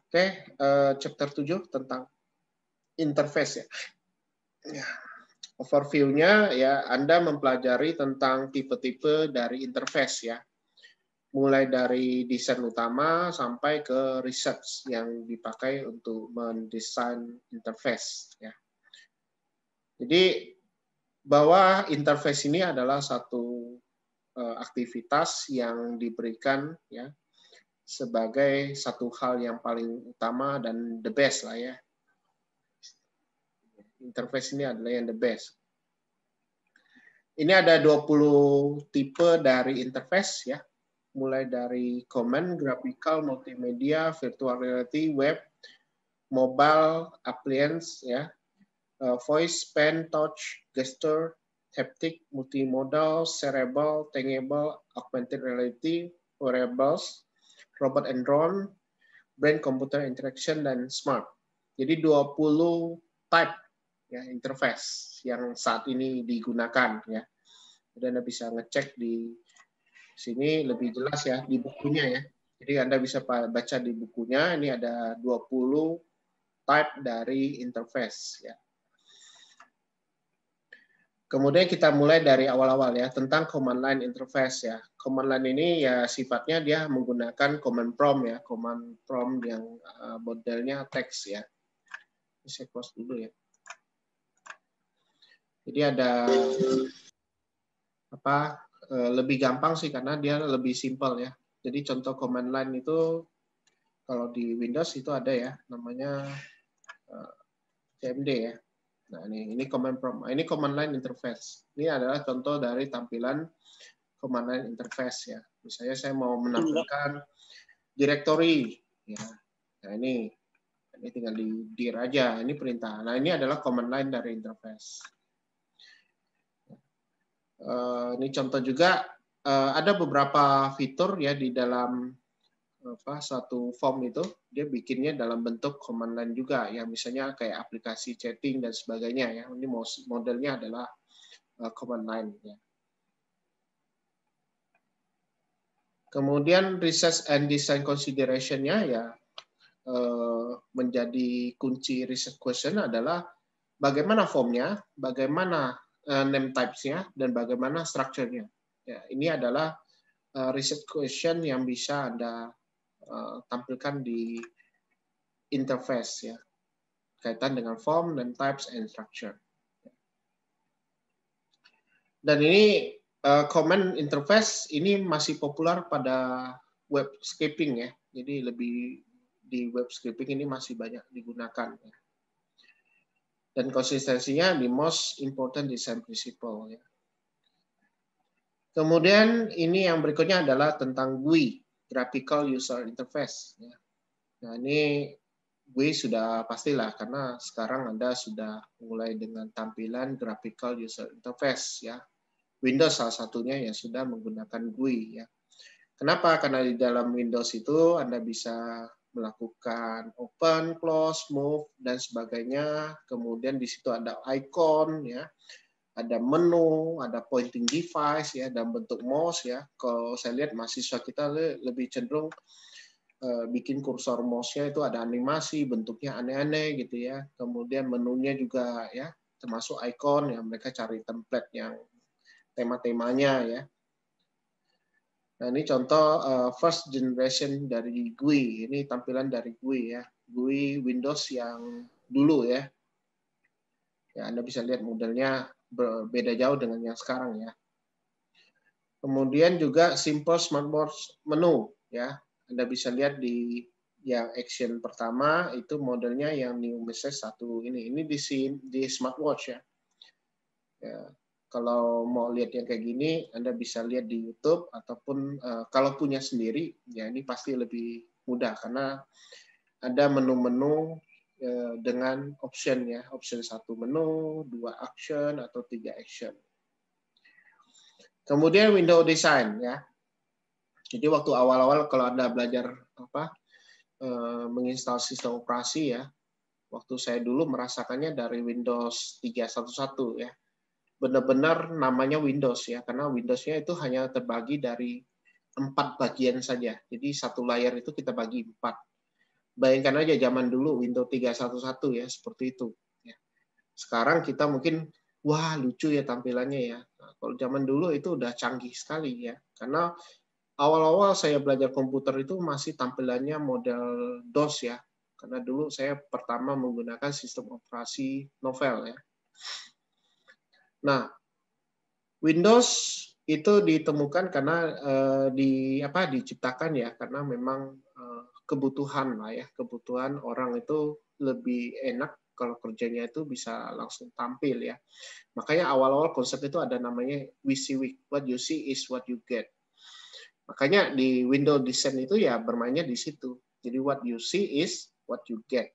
Oke, chapter 7 tentang interface ya. Overview-nya ya, Anda mempelajari tentang tipe-tipe dari interface ya. Mulai dari desain utama sampai ke research yang dipakai untuk mendesain interface ya. Jadi bahwa interface ini adalah satu aktivitas yang diberikan ya sebagai satu hal yang paling utama dan the best lah ya. Interface ini adalah yang the best. Ini ada 20 tipe dari interface ya. Mulai dari command, graphical, multimedia, virtual reality, web, mobile, appliance ya, voice, pen, touch, gesture, haptic, multimodal, cerebral, tangible, augmented reality, wearables, robot and drone, brain-computer interaction, dan smart. Jadi 20 type ya interface yang saat ini digunakan ya. Jadi Anda bisa ngecek di sini lebih jelas ya di bukunya ya. Jadi Anda bisa baca di bukunya, ini ada 20 type dari interface ya. Kemudian kita mulai dari awal-awal ya, tentang command line interface ya. Command line ini ya sifatnya dia menggunakan command prompt ya, command prompt yang modelnya teks ya. Ini saya close dulu ya. Jadi ada lebih gampang sih karena dia lebih simple ya. Jadi contoh command line itu kalau di Windows itu ada ya, namanya CMD ya. Nah, ini command prompt. Ini command line interface. Ini adalah contoh dari tampilan command line interface ya. Misalnya saya mau menampilkan directory ya. Nah, ini tinggal di dir aja. Ini perintah. Nah, ini adalah command line dari interface. Ini contoh juga ada beberapa fitur ya di dalam satu form itu dia bikinnya dalam bentuk command line juga ya, misalnya kayak aplikasi chatting dan sebagainya ya. Ini modelnya adalah command line ya. Kemudian research and design consideration-nya ya menjadi kunci research question adalah bagaimana formnya, bagaimana name types-nya, dan bagaimana structure-nya. Ya, ini adalah research question yang bisa Anda tampilkan di interface ya, kaitan dengan form dan types and structure. Dan ini command interface ini masih populer pada web scraping ya, jadi lebih di web scraping ini masih banyak digunakan ya. Dan konsistensinya the most important design principle ya. Kemudian ini yang berikutnya adalah tentang GUI, graphical user interface ya. Nah, ini GUI sudah pastilah karena sekarang Anda sudah mulai dengan tampilan graphical user interface ya. Windows salah satunya yang sudah menggunakan GUI ya. Kenapa? Karena di dalam Windows itu Anda bisa melakukan open, close, move dan sebagainya. Kemudian di situ ada icon ya. Ada menu, ada pointing device ya, dan bentuk mouse ya. Kalau saya lihat mahasiswa kita lebih cenderung bikin kursor mouse-nya itu ada animasi, bentuknya aneh-aneh gitu ya. Kemudian menunya juga ya, termasuk icon yang mereka cari template yang tema-temanya ya. Nah, ini contoh first generation dari GUI. Ini tampilan dari GUI ya. GUI Windows yang dulu ya. Ya, Anda bisa lihat modelnya berbeda jauh dengan yang sekarang ya. Kemudian juga simple smartboard menu ya. Anda bisa lihat di yang action pertama itu modelnya yang new message satu ini. Ini di smartwatch ya. Ya. Kalau mau lihat yang kayak gini, Anda bisa lihat di YouTube ataupun kalau punya sendiri, ya ini pasti lebih mudah karena ada menu-menu dengan option ya, option 1 menu, 2 action atau 3 action. Kemudian window design ya. Jadi waktu awal-awal kalau Anda belajar menginstal sistem operasi ya, waktu saya dulu merasakannya dari Windows 3.1.1 ya. Benar-benar namanya Windows ya, karena Windows-nya itu hanya terbagi dari 4 bagian saja. Jadi satu layar itu kita bagi 4. Bayangkan aja zaman dulu Windows 3.1.1 ya, seperti itu. Ya. Sekarang kita mungkin, wah lucu ya tampilannya ya. Nah, kalau zaman dulu itu udah canggih sekali ya. Karena awal-awal saya belajar komputer itu masih tampilannya model DOS ya. Karena dulu saya pertama menggunakan sistem operasi Novell ya. Nah, Windows itu ditemukan karena diciptakan ya karena memang kebutuhan lah ya, kebutuhan orang itu lebih enak kalau kerjanya itu bisa langsung tampil ya. Makanya awal-awal konsep itu ada namanya WYSIWYG, what you see is what you get. Makanya di Windows Design itu ya bermainnya di situ. Jadi what you see is what you get.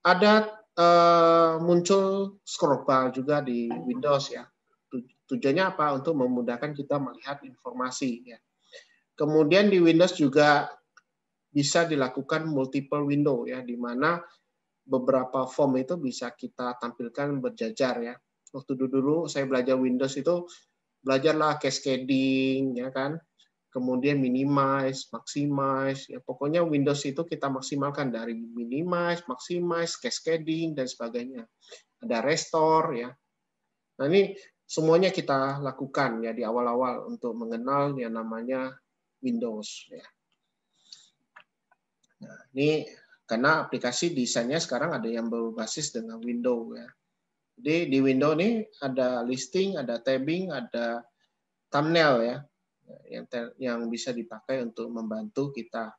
Ada muncul scroll bar juga di Windows ya. Tujuannya apa? Untuk memudahkan kita melihat informasi ya. Kemudian di Windows juga bisa dilakukan multiple window ya, di mana beberapa form itu bisa kita tampilkan berjajar ya. Waktu dulu saya belajar Windows itu belajarlah cascading ya kan. Kemudian minimize, maximize, ya pokoknya Windows itu kita maksimalkan dari minimize, maximize, cascading dan sebagainya. Ada restore ya. Nah, ini semuanya kita lakukan ya di awal-awal untuk mengenal yang namanya Windows ya. Nah, ini karena aplikasi desainnya sekarang ada yang berbasis dengan Windows ya. Jadi di Windows ini ada listing, ada tabbing, ada thumbnail ya. Yang bisa dipakai untuk membantu kita.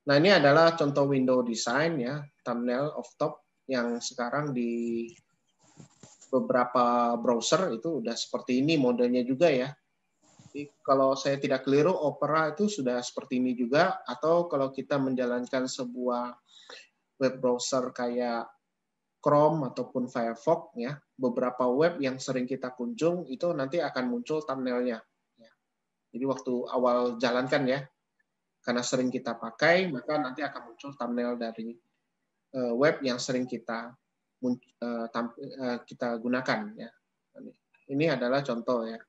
Nah, ini adalah contoh window design ya, thumbnail off top yang sekarang di beberapa browser itu udah seperti ini modelnya juga ya. Jadi, kalau saya tidak keliru, Opera itu sudah seperti ini juga, atau kalau kita menjalankan sebuah web browser kayak Chrome ataupun Firefox ya, beberapa web yang sering kita kunjung itu nanti akan muncul thumbnailnya. Jadi waktu awal jalankan ya, karena sering kita pakai, maka nanti akan muncul thumbnail dari web yang sering kita gunakan ya. Ini adalah contoh ya,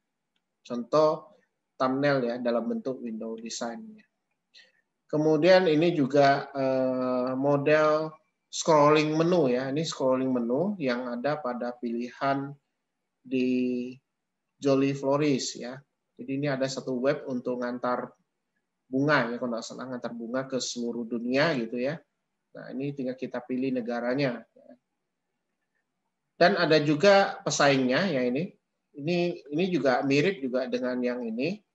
contoh thumbnail ya dalam bentuk window design. Kemudian ini juga model scrolling menu ya, ini scrolling menu yang ada pada pilihan di Jolly Flourish ya. Jadi ini ada satu web untuk ngantar bunga ya, kalau nggak salah ngantar bunga ke seluruh dunia gitu ya. Nah ini tinggal kita pilih negaranya. Dan ada juga pesaingnya ya ini. Ini juga mirip juga dengan yang ini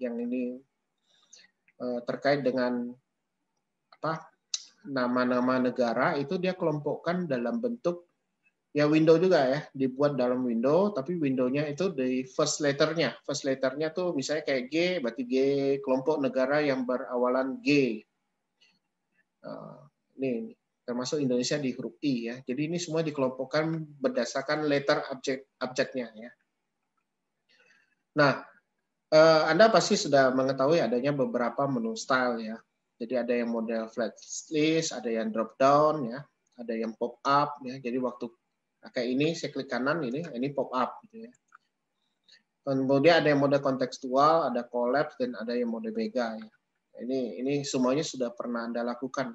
terkait dengan apa nama-nama negara itu dia kelompokkan dalam bentuk ya window juga ya, dibuat dalam window, tapi window-nya itu di first letternya. First letternya tuh misalnya kayak G, berarti G, kelompok negara yang berawalan G. Ini termasuk Indonesia di huruf I ya. Jadi ini semua dikelompokkan berdasarkan letter objeknya ya. Nah, Anda pasti sudah mengetahui adanya beberapa menu style ya. Jadi ada yang model flat list, ada yang drop down ya, ada yang pop up ya. Jadi waktu kayak ini saya klik kanan ini pop up gitu ya. Kemudian ada yang mode kontekstual, ada collapse dan ada yang mode Vega ya. Ini semuanya sudah pernah Anda lakukan.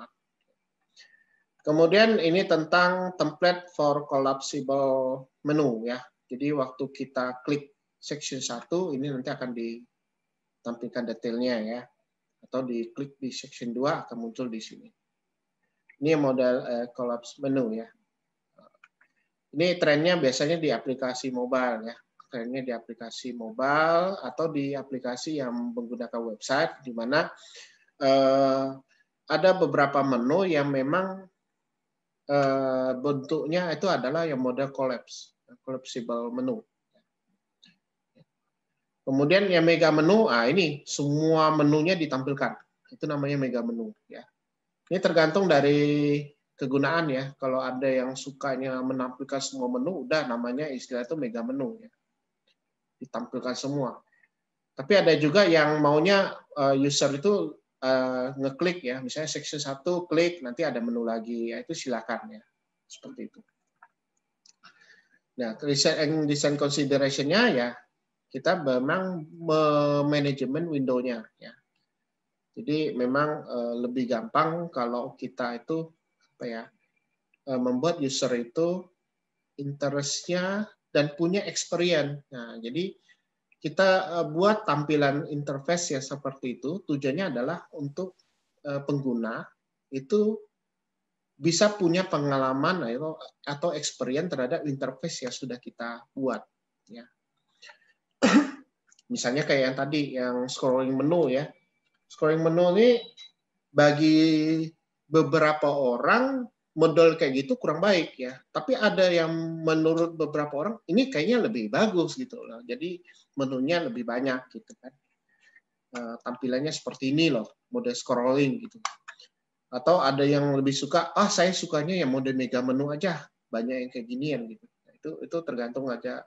Kemudian ini tentang template for collapsible menu ya. Jadi waktu kita klik section 1 ini nanti akan ditampilkan detailnya ya. Atau diklik di section 2 akan muncul di sini. Ini model collapse menu ya. Ini trennya biasanya di aplikasi mobile ya. Trennya di aplikasi mobile atau di aplikasi yang menggunakan website di mana ada beberapa menu yang memang bentuknya itu adalah yang model collapsible menu. Kemudian yang mega menu, ini semua menunya ditampilkan. Itu namanya mega menu ya. Ini tergantung dari kegunaan ya. Kalau ada yang sukanya menampilkan semua menu, udah namanya istilah itu mega menu ya. Ditampilkan semua. Tapi ada juga yang maunya user itu ngeklik ya, misalnya section 1 klik, nanti ada menu lagi, ya itu silakan ya. Seperti itu. Nah, design consideration-nya ya kita memang manajemen window-nya ya. Jadi memang lebih gampang kalau kita itu apa ya, membuat user itu interest-nya dan punya experience. Nah, jadi kita buat tampilan interface yang seperti itu, tujuannya adalah untuk pengguna itu bisa punya pengalaman atau experience terhadap interface yang sudah kita buat. Ya. Misalnya kayak yang tadi, yang scrolling menu ya. Scrolling menu ini bagi beberapa orang model kayak gitu kurang baik ya. Tapi ada yang menurut beberapa orang ini kayaknya lebih bagus gitu loh. Jadi menunya lebih banyak gitu kan. Tampilannya seperti ini loh, mode scrolling gitu. Atau ada yang lebih suka, saya sukanya yang mode mega menu aja, banyak yang kayak ginian gitu. Itu tergantung aja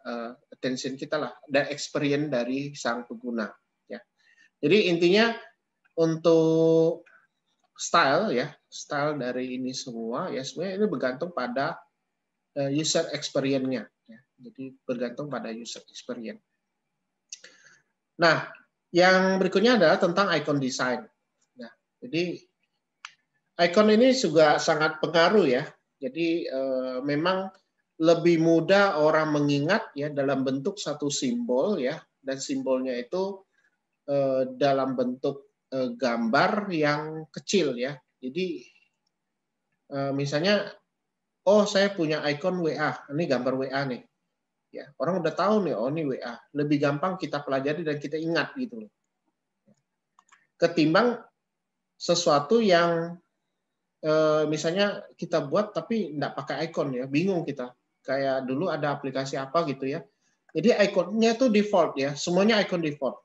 attention kita lah, dan experience dari sang pengguna. Ya. Jadi intinya untuk style ya, style dari ini semua ya sebenarnya ini bergantung pada user experience-nya. Ya. Jadi bergantung pada user experience. Nah, yang berikutnya adalah tentang icon design. Nah, jadi icon ini juga sangat pengaruh ya. Jadi memang lebih mudah orang mengingat ya dalam bentuk satu simbol ya, dan simbolnya itu dalam bentuk gambar yang kecil ya. Jadi misalnya, saya punya icon WA, ini gambar WA nih. Ya, orang udah tahu nih, ini WA. Lebih gampang kita pelajari dan kita ingat gitu loh. Ketimbang sesuatu yang misalnya kita buat tapi nggak pakai icon ya, bingung kita. Kayak dulu ada aplikasi apa gitu ya. Jadi ikonnya itu default ya, semuanya icon default.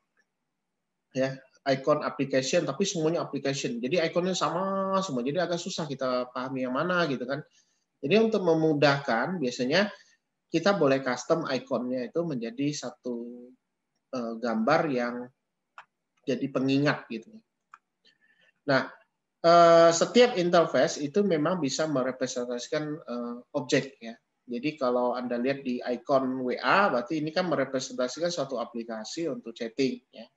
Ya, icon application tapi semuanya application. Jadi ikonnya sama semua. Jadi agak susah kita pahami yang mana gitu kan. Jadi untuk memudahkan biasanya kita boleh custom ikonnya itu menjadi satu gambar yang jadi pengingat gitu. Nah, setiap interface itu memang bisa merepresentasikan objek ya. Jadi kalau Anda lihat di icon WA, berarti ini kan merepresentasikan suatu aplikasi untuk chatting ya.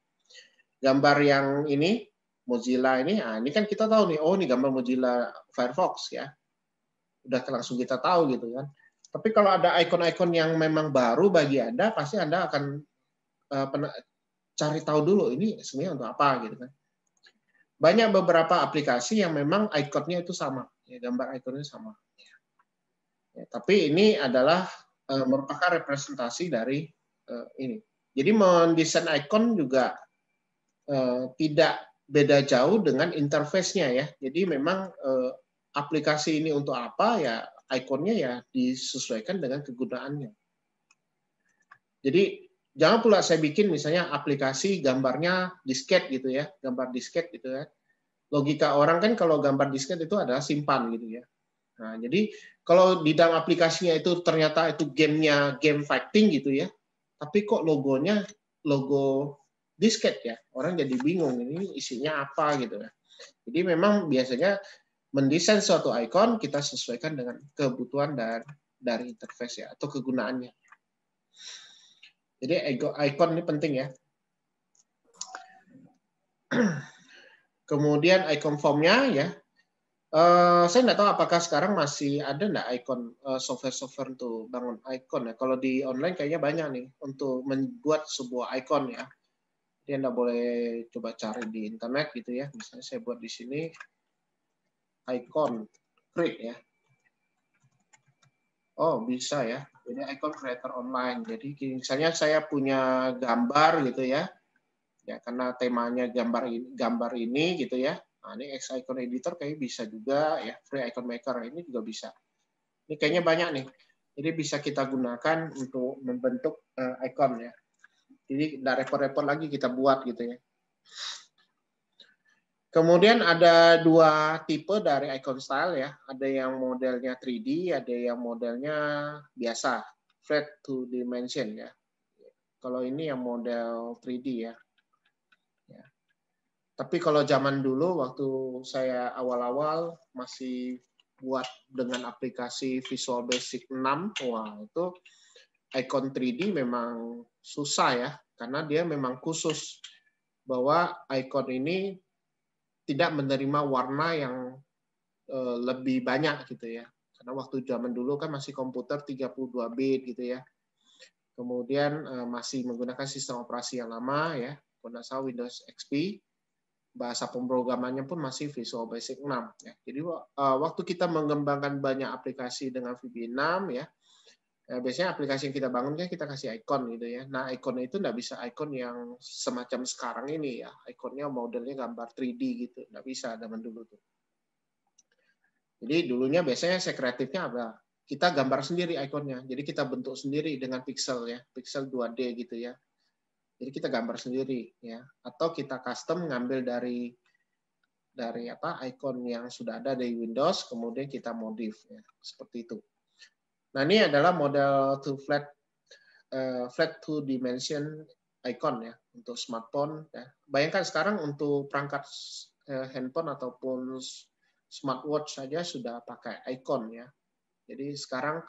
Gambar yang ini Mozilla ini kan kita tahu nih, ini gambar Mozilla Firefox ya. Udah langsung kita tahu gitu kan. Tapi kalau ada ikon-ikon yang memang baru bagi Anda, pasti Anda akan cari tahu dulu ini sebenarnya untuk apa gitu kan. Banyak beberapa aplikasi yang memang ikonnya itu sama, ya, gambar ikonnya sama. Ya, tapi ini adalah merupakan representasi dari ini. Jadi mendesain ikon juga tidak beda jauh dengan interface-nya ya. Jadi memang aplikasi ini untuk apa ya, ikonnya ya disesuaikan dengan kegunaannya. Jadi jangan pula saya bikin misalnya aplikasi gambarnya disket gitu ya, gambar disket gitu ya. Logika orang kan kalau gambar disket itu adalah simpan gitu ya. Nah, jadi kalau di dalam aplikasinya itu ternyata itu gamenya game fighting gitu ya, tapi kok logonya logo disket ya, orang jadi bingung ini isinya apa gitu ya. Jadi memang biasanya mendesain suatu icon kita sesuaikan dengan kebutuhan dari interface ya atau kegunaannya. Jadi icon ini penting ya. Kemudian icon formnya ya. Saya nggak tahu apakah sekarang masih ada nggak icon software-software untuk bangun icon ya. Kalau di online kayaknya banyak nih untuk membuat sebuah icon ya. Jadi Anda boleh coba cari di internet gitu ya. Misalnya saya buat di sini icon create ya. Oh bisa ya. Ini icon creator online. Jadi misalnya saya punya gambar gitu ya. Ya karena temanya gambar ini gitu ya. Nah, ini X icon editor kayak bisa juga ya, free icon maker ini juga bisa. Ini kayaknya banyak nih. Jadi bisa kita gunakan untuk membentuk icon ya. Jadi nggak repot-repot lagi kita buat gitu ya. Kemudian ada dua tipe dari icon style ya. Ada yang modelnya 3D, ada yang modelnya biasa, flat to dimension ya. Kalau ini yang model 3D ya. Tapi kalau zaman dulu waktu saya awal-awal masih buat dengan aplikasi Visual Basic 6, wah itu icon 3D memang susah ya, karena dia memang khusus bahwa icon ini tidak menerima warna yang lebih banyak gitu ya. Karena waktu zaman dulu kan masih komputer 32 bit gitu ya. Kemudian masih menggunakan sistem operasi yang lama ya, kalau nggak salah Windows XP. Bahasa pemrogramannya pun masih Visual Basic 6 ya. Jadi waktu kita mengembangkan banyak aplikasi dengan VB6 ya, biasanya aplikasi yang kita bangun kan kita kasih icon gitu ya. Nah, ikonnya itu nggak bisa icon yang semacam sekarang ini ya. Ikonnya modelnya gambar 3D gitu. Nggak bisa zaman dulu tuh. Jadi dulunya biasanya saya kreatifnya apa? Kita gambar sendiri ikonnya. Jadi kita bentuk sendiri dengan pixel ya. Pixel 2D gitu ya. Jadi kita gambar sendiri ya. Atau kita custom ngambil dari apa icon yang sudah ada di Windows, kemudian kita modif ya. Seperti itu. Nah, ini adalah model flat two dimension icon ya untuk smartphone ya. Bayangkan sekarang untuk perangkat handphone ataupun smartwatch saja sudah pakai icon ya. Jadi sekarang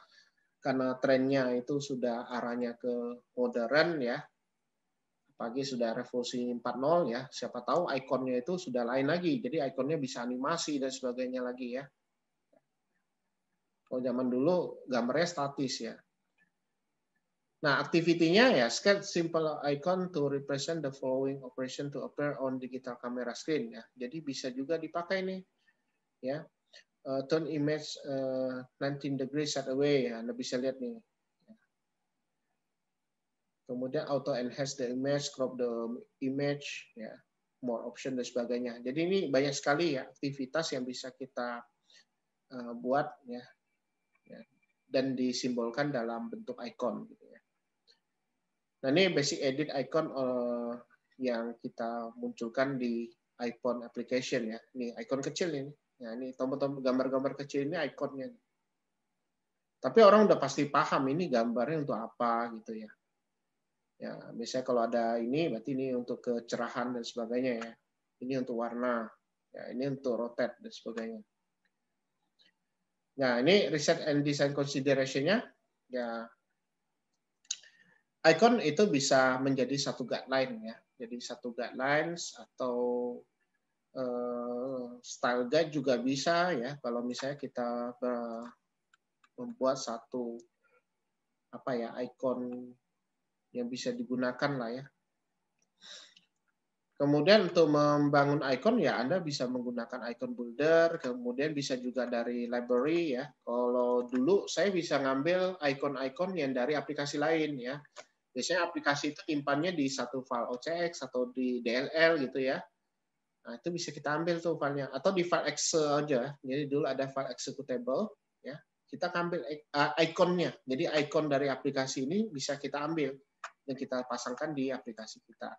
karena trennya itu sudah arahnya ke modern ya. Apalagi sudah revolusi 4.0 ya. Siapa tahu ikonnya itu sudah lain lagi. Jadi ikonnya bisa animasi dan sebagainya lagi ya. Kalau zaman dulu gambarnya statis ya. Nah, activity-nya ya sketch simple icon to represent the following operation to appear on digital camera screen ya. Jadi bisa juga dipakai nih ya. Turn image 19 degrees set away ya. Anda bisa lihat nih. Kemudian auto enhance the image, crop the image ya. More option dan sebagainya. Jadi ini banyak sekali ya aktivitas yang bisa kita buat ya. Dan disimbolkan dalam bentuk icon gitu ya. Nah, ini basic edit icon yang kita munculkan di iPhone application ya. Ini icon kecil ini. Nah, ini tombol-tombol gambar-gambar kecil ini ikonnya. Tapi orang udah pasti paham ini gambarnya untuk apa gitu ya. Ya, misalnya kalau ada ini berarti ini untuk kecerahan dan sebagainya ya. Ini untuk warna. Ya, ini untuk rotate dan sebagainya. Nah, ini reset and design consideration-nya ya. Icon itu bisa menjadi satu guideline ya. Jadi satu guidelines atau style guide juga bisa ya. Kalau misalnya kita membuat satu apa ya icon yang bisa digunakan lah ya. Kemudian untuk membangun icon ya Anda bisa menggunakan icon builder, kemudian bisa juga dari library ya. Kalau dulu saya bisa ngambil icon-icon yang dari aplikasi lain ya. Biasanya aplikasi itu nyimpannya di satu file OCX atau di DLL gitu ya. Nah, itu bisa kita ambil tuh filenya atau di file Excel aja. Jadi dulu ada file executable ya. Kita ambil ikonnya. Jadi ikon dari aplikasi ini bisa kita ambil dan kita pasangkan di aplikasi kita.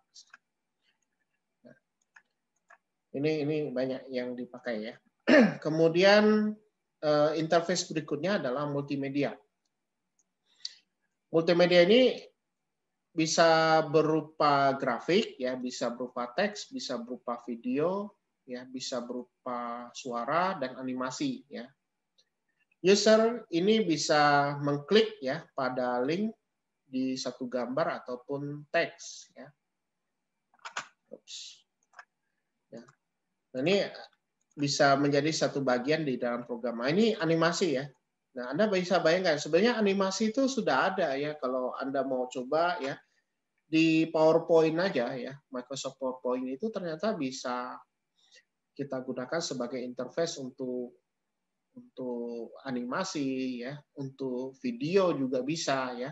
Nah, ini banyak yang dipakai ya. Kemudian interface berikutnya adalah multimedia. Multimedia ini bisa berupa grafik ya, bisa berupa teks, bisa berupa video ya, bisa berupa suara dan animasi ya. User ini bisa mengklik ya pada link di satu gambar ataupun teks ya. Ya. Nah, ini bisa menjadi satu bagian di dalam program. Nah, ini animasi ya. Nah, Anda bisa bayangkan sebenarnya animasi itu sudah ada ya kalau Anda mau coba ya. Di PowerPoint aja ya, Microsoft PowerPoint itu ternyata bisa kita gunakan sebagai interface untuk animasi ya, untuk video juga bisa ya.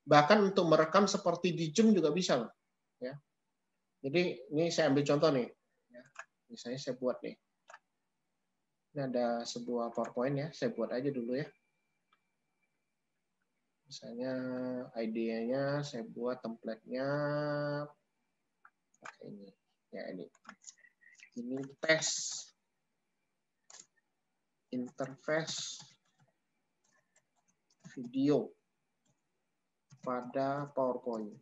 Bahkan untuk merekam seperti di Zoom juga bisa loh. Ya. Jadi ini saya ambil contoh nih. Ya. Misalnya saya buat nih. Ini ada sebuah PowerPoint ya, saya buat aja dulu ya. Misalnya idenya saya buat template-nya pakai ini. Ya ini. Ini tes interface video pada PowerPoint.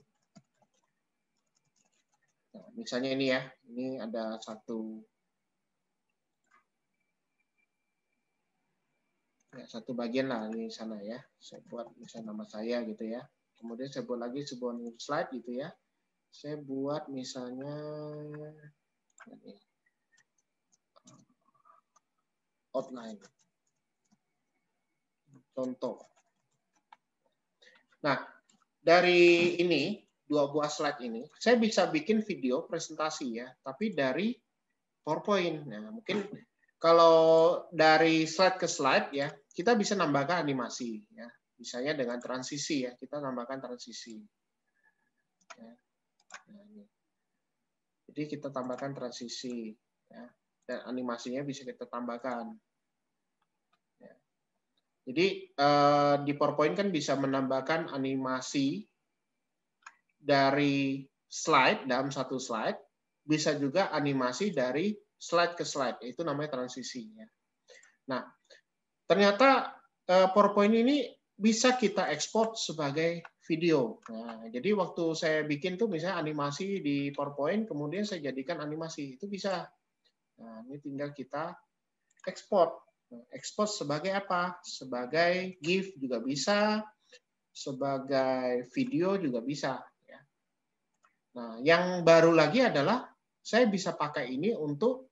Nah, misalnya ini ya, ini ada satu bagian lah di sana ya. Saya buat misalnya nama saya gitu ya. Kemudian saya buat lagi sebuah new slide gitu ya. Saya buat misalnya ini. outline. Contoh. Nah, dari ini, 2 buah slide ini, saya bisa bikin video presentasi ya, tapi dari PowerPoint. Nah, mungkin kalau dari slide ke slide ya, kita bisa nambahkan animasi ya. Misalnya dengan transisi ya, kita tambahkan transisi. Ya. Nah, ini. Jadi kita tambahkan transisi ya, dan animasinya bisa kita tambahkan. Ya. Jadi di PowerPoint kan bisa menambahkan animasi dari slide dalam satu slide, bisa juga animasi dari slide ke slide, itu namanya transisi. Ya. Nah, ternyata PowerPoint ini bisa kita ekspor sebagai video. Nah, jadi waktu saya bikin tuh misalnya animasi di PowerPoint, kemudian saya jadikan animasi, itu bisa. Nah, ini tinggal kita ekspor. Nah, ekspor sebagai apa? Sebagai GIF juga bisa, sebagai video juga bisa. Ya. Nah, yang baru lagi adalah saya bisa pakai ini untuk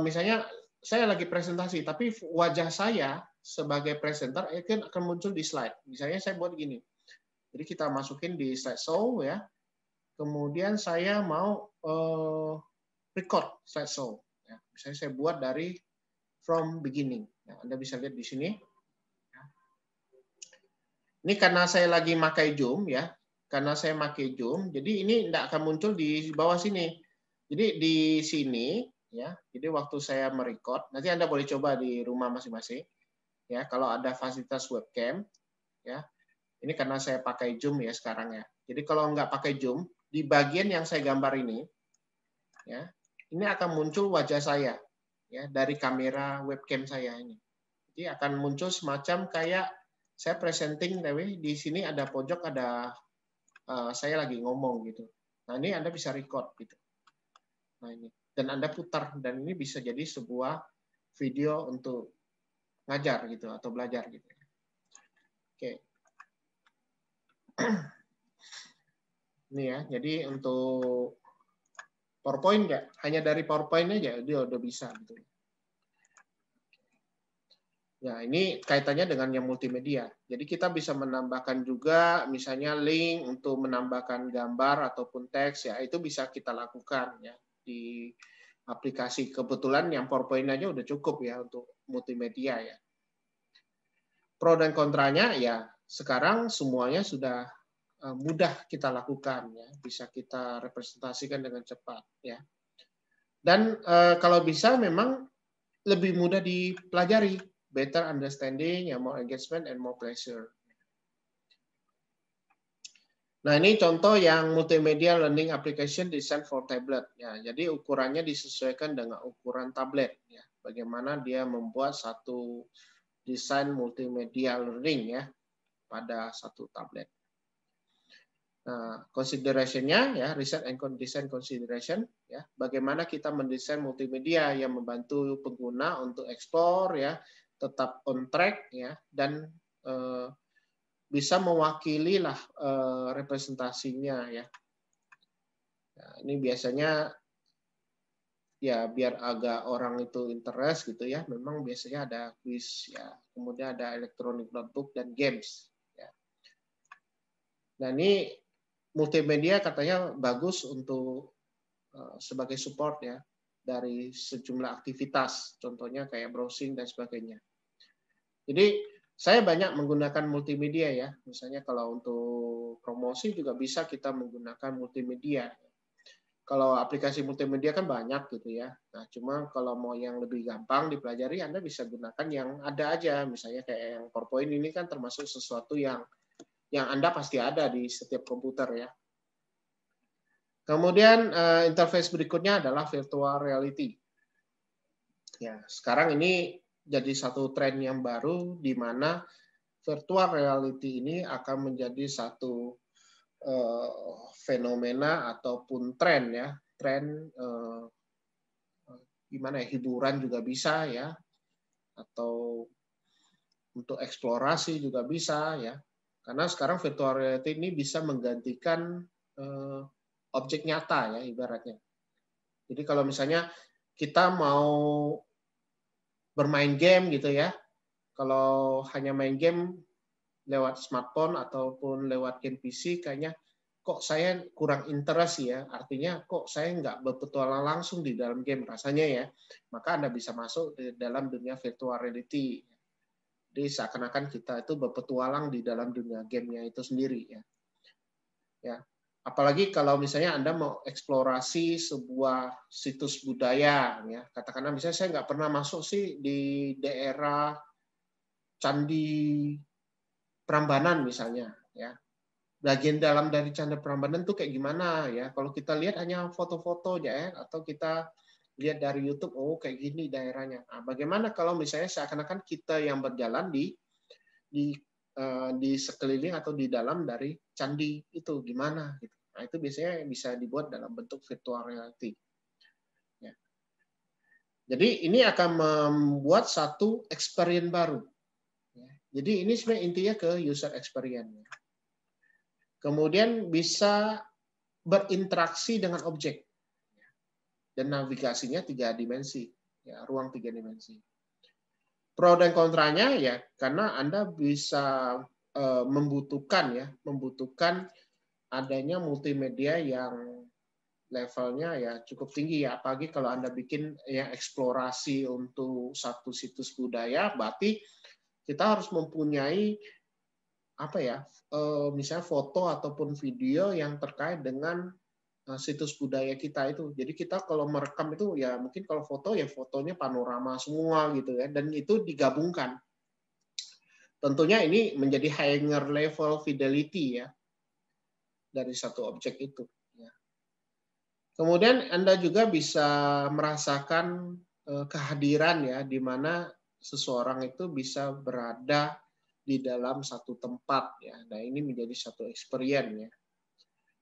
misalnya saya lagi presentasi, tapi wajah saya sebagai presenter akan muncul di slide. Misalnya saya buat gini. Jadi kita masukin di slideshow ya. Kemudian saya mau record slideshow. Ya, misalnya saya buat dari from beginning. Ya, Anda bisa lihat di sini. Ini karena saya lagi pakai Zoom ya. Karena saya pakai Zoom, jadi ini tidak akan muncul di bawah sini. Jadi di sini ya. Jadi waktu saya merecord, nanti Anda boleh coba di rumah masing-masing. Ya, kalau ada fasilitas webcam ya. Ini karena saya pakai Zoom ya sekarang ya. Jadi kalau nggak pakai Zoom, di bagian yang saya gambar ini ya, ini akan muncul wajah saya ya dari kamera webcam saya ini. Jadi akan muncul semacam kayak saya presenting, tapi di sini ada pojok ada saya lagi ngomong gitu. Nah, ini Anda bisa record gitu. Nah, ini dan Anda putar dan ini bisa jadi sebuah video untuk ngajar gitu atau belajar gitu. Oke. Ini ya. Jadi untuk PowerPoint nggak? Hanya dari PowerPoint aja dia udah bisa gitu. Ya, ini kaitannya dengan yang multimedia. Jadi kita bisa menambahkan juga misalnya link untuk menambahkan gambar ataupun teks ya, itu bisa kita lakukan ya di aplikasi. Kebetulan yang PowerPoint aja udah cukup ya untuk multimedia ya. Pro dan kontranya ya sekarang semuanya sudah mudah kita lakukan ya, bisa kita representasikan dengan cepat ya. Dan kalau bisa memang lebih mudah dipelajari, better understanding, ya more engagement and more pleasure. Nah, ini contoh yang multimedia learning application design for tablet. Ya, jadi ukurannya disesuaikan dengan ukuran tablet. Ya, bagaimana dia membuat satu desain multimedia learning ya pada satu tablet. Nah, consideration-nya ya research and design consideration ya, bagaimana kita mendesain multimedia yang membantu pengguna untuk ekspor ya, tetap on track ya dan bisa mewakili lah representasinya ya. Nah, ini biasanya ya biar agak orang itu interest gitu ya, memang biasanya ada quiz ya, kemudian ada electronic notebook dan games ya. Nah, ini multimedia katanya bagus untuk sebagai support ya dari sejumlah aktivitas, contohnya kayak browsing dan sebagainya. Jadi saya banyak menggunakan multimedia ya, misalnya kalau untuk promosi juga bisa kita menggunakan multimedia. Kalau aplikasi multimedia kan banyak gitu ya. Nah, cuma kalau mau yang lebih gampang dipelajari, Anda bisa gunakan yang ada aja, misalnya kayak yang PowerPoint ini kan termasuk sesuatu yang Anda pasti ada di setiap komputer ya. Kemudian interface berikutnya adalah virtual reality. Ya, sekarang ini jadi satu tren yang baru di mana virtual reality ini akan menjadi satu fenomena ataupun tren ya, tren gimana ya, hiburan juga bisa ya, atau untuk eksplorasi juga bisa ya. Karena sekarang virtual reality ini bisa menggantikan objek nyata ya ibaratnya. Jadi kalau misalnya kita mau bermain game gitu ya. Kalau hanya main game lewat smartphone ataupun lewat game PC, kayaknya kok saya kurang interest ya. Artinya kok saya nggak berpetualang langsung di dalam game rasanya ya. Maka Anda bisa masuk di dalam dunia virtual reality. Jadi seakan-akan kita itu berpetualang di dalam dunia gamenya itu sendiri ya. Ya. Apalagi kalau misalnya Anda mau eksplorasi sebuah situs budaya ya. Katakanlah misalnya saya nggak pernah masuk sih di daerah Candi Prambanan misalnya ya. Bagian dalam dari Candi Prambanan tuh kayak gimana ya? Kalau kita lihat hanya foto-foto ya, atau kita lihat dari YouTube, oh kayak gini daerahnya. Nah, bagaimana kalau misalnya seakan-akan kita yang berjalan di di sekeliling atau di dalam dari candi itu gimana? Gitu. Nah itu biasanya bisa dibuat dalam bentuk virtual reality. Ya. Jadi ini akan membuat satu experience baru. Ya. Jadi ini sebenarnya intinya ke user experience. Kemudian bisa berinteraksi dengan objek dan navigasinya 3 dimensi, ya, ruang 3 dimensi. Pro dan kontranya ya karena Anda bisa membutuhkan adanya multimedia yang levelnya ya cukup tinggi ya, apalagi kalau Anda bikin ya eksplorasi untuk satu situs budaya, berarti kita harus mempunyai apa ya, misalnya foto ataupun video yang terkait dengan situs budaya kita itu. Jadi kita kalau merekam itu ya mungkin kalau foto ya fotonya panorama semua gitu ya, dan itu digabungkan. Tentunya ini menjadi higher level fidelity ya dari satu objek itu. Ya. Kemudian Anda juga bisa merasakan kehadiran ya, di mana seseorang itu bisa berada di dalam satu tempat ya. Nah ini menjadi satu experience ya.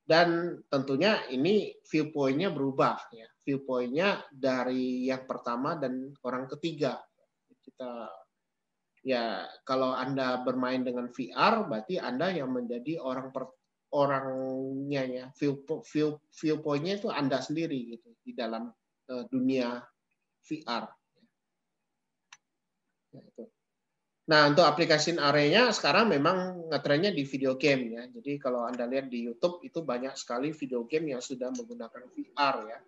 Dan tentunya ini viewpoint-nya berubah ya. Viewpoint-nya dari yang pertama dan orang ketiga. Kita ya kalau Anda bermain dengan VR berarti Anda yang menjadi orangnya ya. Viewpoint-nya itu Anda sendiri gitu di dalam dunia VR. Ya, itu. Nah, untuk aplikasi Array-nya sekarang memang ngetrennya di video game ya. Jadi kalau Anda lihat di YouTube itu banyak sekali video game yang sudah menggunakan VR ya.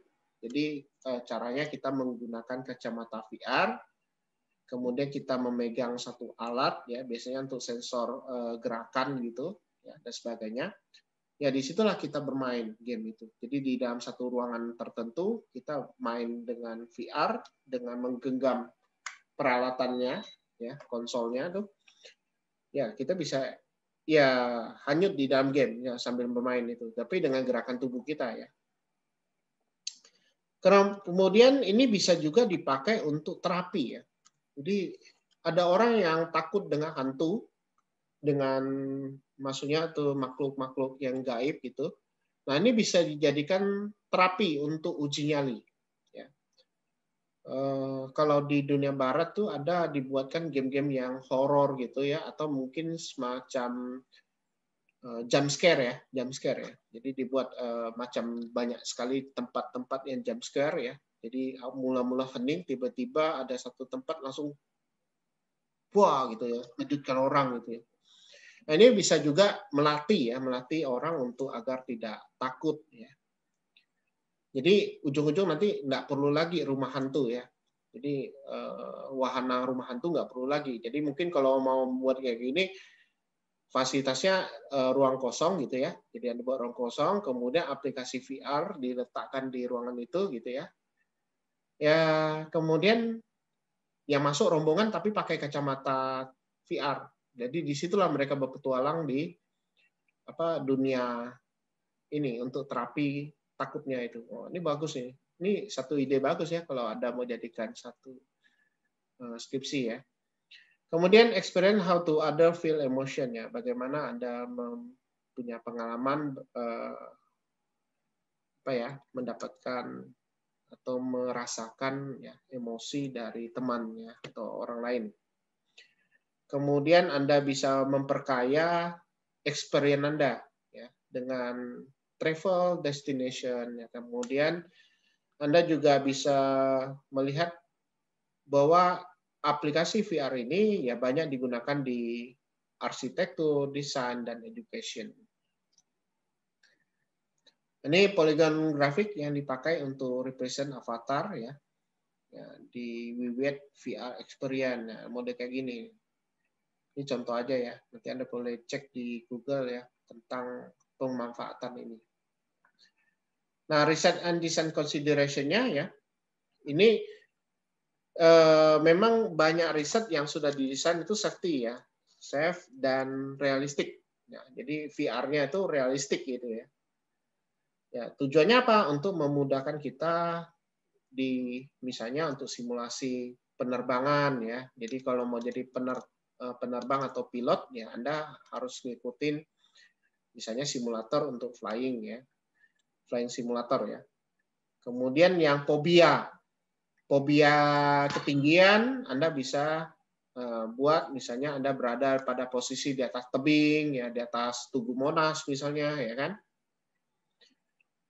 Jadi caranya kita menggunakan kacamata VR, kemudian kita memegang satu alat ya, biasanya untuk sensor gerakan gitu ya dan sebagainya. Ya disitulah kita bermain game itu. Jadi di dalam satu ruangan tertentu kita main dengan VR dengan menggenggam peralatannya ya, konsolnya tuh ya kita bisa ya hanyut di dalam game ya sambil bermain itu, tapi dengan gerakan tubuh kita ya. Kemudian ini bisa juga dipakai untuk terapi ya. Jadi ada orang yang takut dengan hantu, dengan maksudnya tuh makhluk-makhluk yang gaib gitu. Nah ini bisa dijadikan terapi untuk uji nyali. Kalau di dunia barat tuh ada dibuatkan game-game yang horor gitu ya, atau mungkin semacam jump scare ya. Jadi dibuat macam banyak sekali tempat-tempat yang jump scare ya. Jadi mula-mula hening, tiba-tiba ada satu tempat langsung wah gitu ya, mengejutkan orang gitu ya. Nah ini bisa juga melatih orang untuk agar tidak takut ya. Jadi ujung-ujung nanti nggak perlu lagi rumah hantu ya. Jadi wahana rumah hantu nggak perlu lagi. Jadi mungkin kalau mau buat kayak gini, fasilitasnya ruang kosong gitu ya. Jadi Anda buat ruang kosong, kemudian aplikasi VR diletakkan di ruangan itu gitu ya. Ya kemudian yang masuk rombongan tapi pakai kacamata VR. Jadi disitulah mereka berpetualang di dunia ini untuk terapi takutnya itu. Oh, ini bagus nih. Ini satu ide bagus ya kalau Anda mau jadikan satu skripsi ya. Kemudian experience how to other feel emotion ya. Bagaimana Anda punya pengalaman mendapatkan atau merasakan ya emosi dari temannya atau orang lain. Kemudian Anda bisa memperkaya experience Anda ya dengan travel destination ya. Kemudian Anda juga bisa melihat bahwa aplikasi VR ini ya banyak digunakan di arsitektur, desain, dan education. Ini polygon grafik yang dipakai untuk represent avatar ya, di Vivid VR Experience. Nah, mode kayak gini. Ini contoh aja ya. Nanti Anda boleh cek di Google ya tentang pemanfaatan ini. Nah, research and design consideration-nya ya. Ini memang banyak riset yang sudah didesain itu safety ya. Safe dan realistik. Ya, jadi VR-nya itu realistik gitu ya. Ya, tujuannya apa? Untuk memudahkan kita di misalnya untuk simulasi penerbangan ya. Jadi kalau mau jadi penerbang atau pilot ya Anda harus ngikutin misalnya simulator untuk flying ya. Flying simulator ya. Kemudian yang fobia ketinggian Anda bisa buat misalnya Anda berada pada posisi di atas tebing ya, di atas Tugu Monas misalnya ya kan.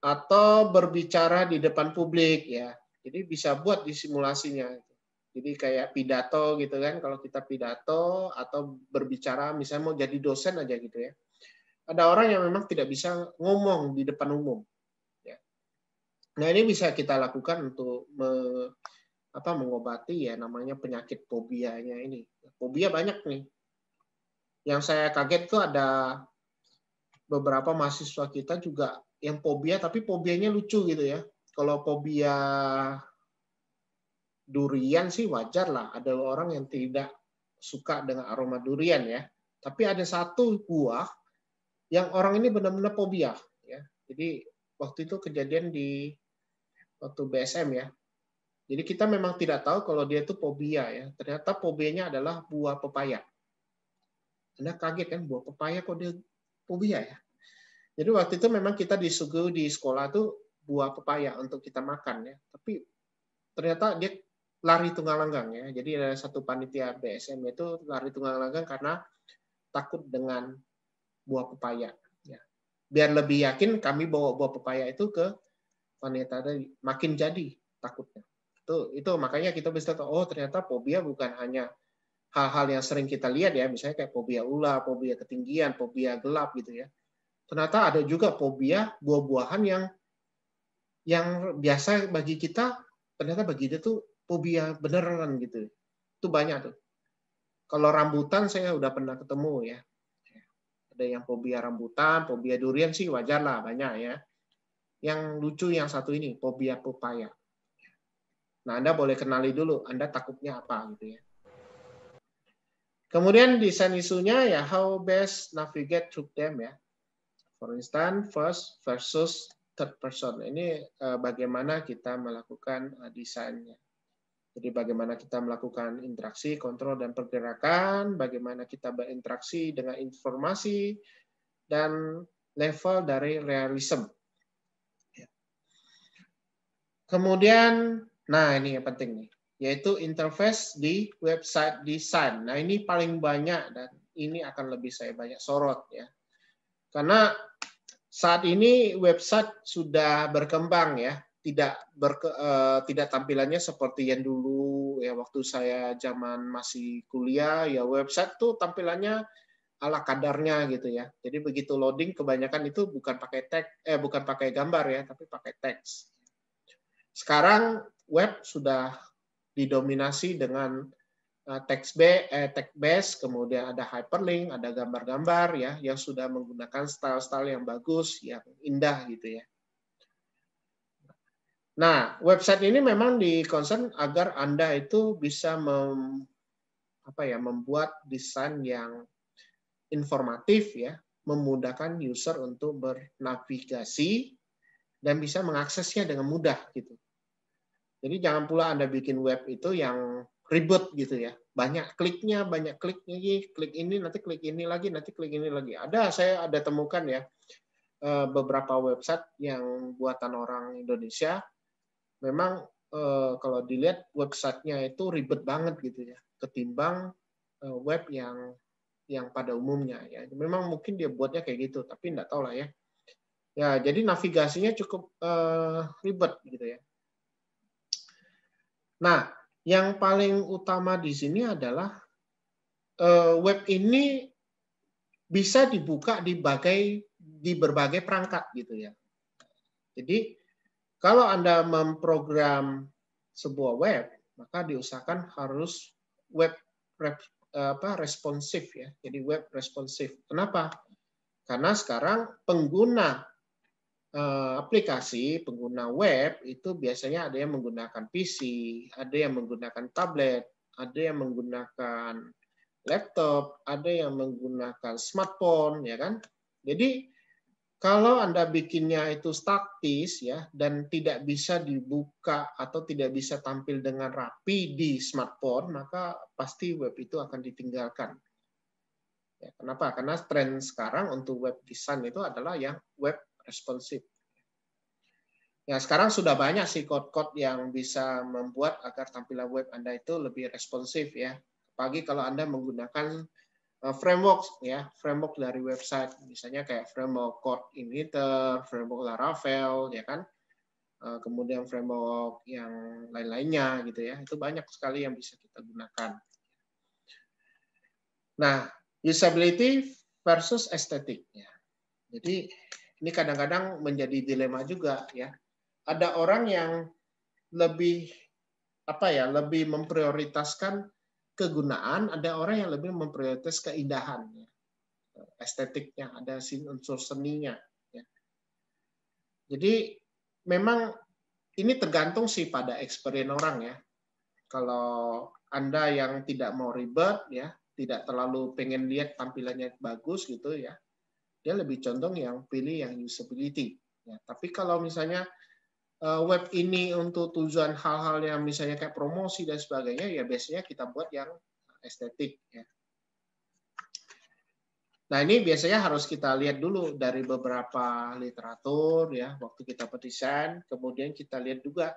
Atau berbicara di depan publik ya. Jadi bisa buat di simulasinya. Jadi kayak pidato gitu kan, kalau kita pidato atau berbicara misalnya mau jadi dosen aja gitu ya. Ada orang yang memang tidak bisa ngomong di depan umum. Ya. Nah ini bisa kita lakukan untuk mengobati ya namanya penyakit fobianya ini. Fobia banyak nih. Yang saya kaget tuh ada beberapa mahasiswa kita juga yang fobia, tapi fobianya lucu gitu ya. Kalau fobia durian sih wajar lah. Ada orang yang tidak suka dengan aroma durian ya. Tapi ada satu buah yang orang ini benar-benar fobia. Ya. Jadi waktu itu kejadian di waktu BSM ya. Jadi kita memang tidak tahu kalau dia itu fobia ya. Ternyata fobianya adalah buah pepaya. Anda kaget kan buah pepaya kok dia fobia ya. Jadi waktu itu memang kita disuguhi di sekolah tuh buah pepaya untuk kita makan ya. Tapi ternyata dia lari tunggang-langgang ya. Jadi ada satu panitia BSM itu lari tunggang-langgang karena takut dengan buah pepaya. Ya. Biar lebih yakin kami bawa buah pepaya itu ke panitia tadi. Makin jadi takutnya. Itu makanya kita bisa tahu, oh ternyata fobia bukan hanya hal-hal yang sering kita lihat ya. Misalnya kayak fobia ular, fobia ketinggian, fobia gelap gitu ya. Ternyata ada juga fobia buah-buahan yang biasa bagi kita, ternyata bagi dia tuh fobia beneran gitu. Itu banyak tuh. Kalau rambutan saya udah pernah ketemu ya. Ada yang fobia rambutan, fobia durian sih wajar lah banyak ya. Yang lucu yang satu ini, fobia pepaya. Nah, Anda boleh kenali dulu, Anda takutnya apa gitu ya. Kemudian desain isunya ya how best navigate through them ya. For instance, first versus third person. Ini bagaimana kita melakukan desainnya. Jadi bagaimana kita melakukan interaksi, kontrol, dan pergerakan, bagaimana kita berinteraksi dengan informasi, dan level dari realism. Kemudian, nah ini yang penting nih, yaitu interface di website design. Nah ini paling banyak dan ini akan lebih saya banyak sorot ya. Karena saat ini website sudah berkembang ya, tidak tampilannya seperti yang dulu ya waktu saya zaman masih kuliah ya website tuh tampilannya ala kadarnya gitu ya. Jadi begitu loading kebanyakan itu bukan pakai gambar ya, tapi pakai teks. Sekarang web sudah didominasi dengan text base, kemudian ada hyperlink, ada gambar-gambar ya yang sudah menggunakan style-style yang bagus, yang indah gitu ya. Nah, website ini memang di-concern agar Anda itu bisa membuat desain yang informatif ya, memudahkan user untuk bernavigasi dan bisa mengaksesnya dengan mudah gitu. Jadi jangan pula Anda bikin web itu yang ribet gitu ya. Banyak klik lagi, klik ini, nanti klik ini lagi, nanti klik ini lagi. Saya ada temukan ya beberapa website yang buatan orang Indonesia. Memang kalau dilihat websitenya itu ribet banget gitu ya, ketimbang web yang pada umumnya ya. Memang mungkin dia buatnya kayak gitu, tapi enggak tahu lah ya. Ya, jadi navigasinya cukup ribet gitu ya. Nah, Yang paling utama di sini adalah web ini bisa dibuka di berbagai perangkat gitu ya. Jadi kalau Anda memprogram sebuah web, maka diusahakan harus web responsif ya. Jadi web responsif. Kenapa? Karena sekarang pengguna aplikasi, pengguna web itu biasanya ada yang menggunakan PC, ada yang menggunakan tablet, ada yang menggunakan laptop, ada yang menggunakan smartphone, ya kan? Jadi kalau Anda bikinnya itu statis ya dan tidak bisa dibuka atau tidak bisa tampil dengan rapi di smartphone, maka pasti web itu akan ditinggalkan. Ya, kenapa? Karena tren sekarang untuk web design itu adalah yang web responsive. Ya, sekarang sudah banyak sih code-code yang bisa membuat agar tampilan web Anda itu lebih responsif ya. Apalagi kalau Anda menggunakan framework ya, framework dari website, misalnya kayak framework Codeinator, framework Laravel ya kan. Kemudian framework yang lain-lainnya gitu ya. Itu banyak sekali yang bisa kita gunakan. Nah, usability versus aesthetic ya. Jadi ini kadang-kadang menjadi dilema juga ya. Ada orang yang lebih lebih memprioritaskan kegunaan, ada orang yang lebih memprioritaskan keindahan, ya. Estetiknya, ada unsur seninya. Ya. Jadi memang ini tergantung sih pada experience orang ya. Kalau Anda yang tidak mau ribet ya, tidak terlalu pengen lihat tampilannya bagus gitu ya, dia lebih condong yang pilih yang usability. Ya, tapi kalau misalnya web ini untuk tujuan hal-hal yang misalnya kayak promosi dan sebagainya, ya biasanya kita buat yang estetik. Ya. Nah ini biasanya harus kita lihat dulu dari beberapa literatur ya waktu kita berdesain, kemudian kita lihat juga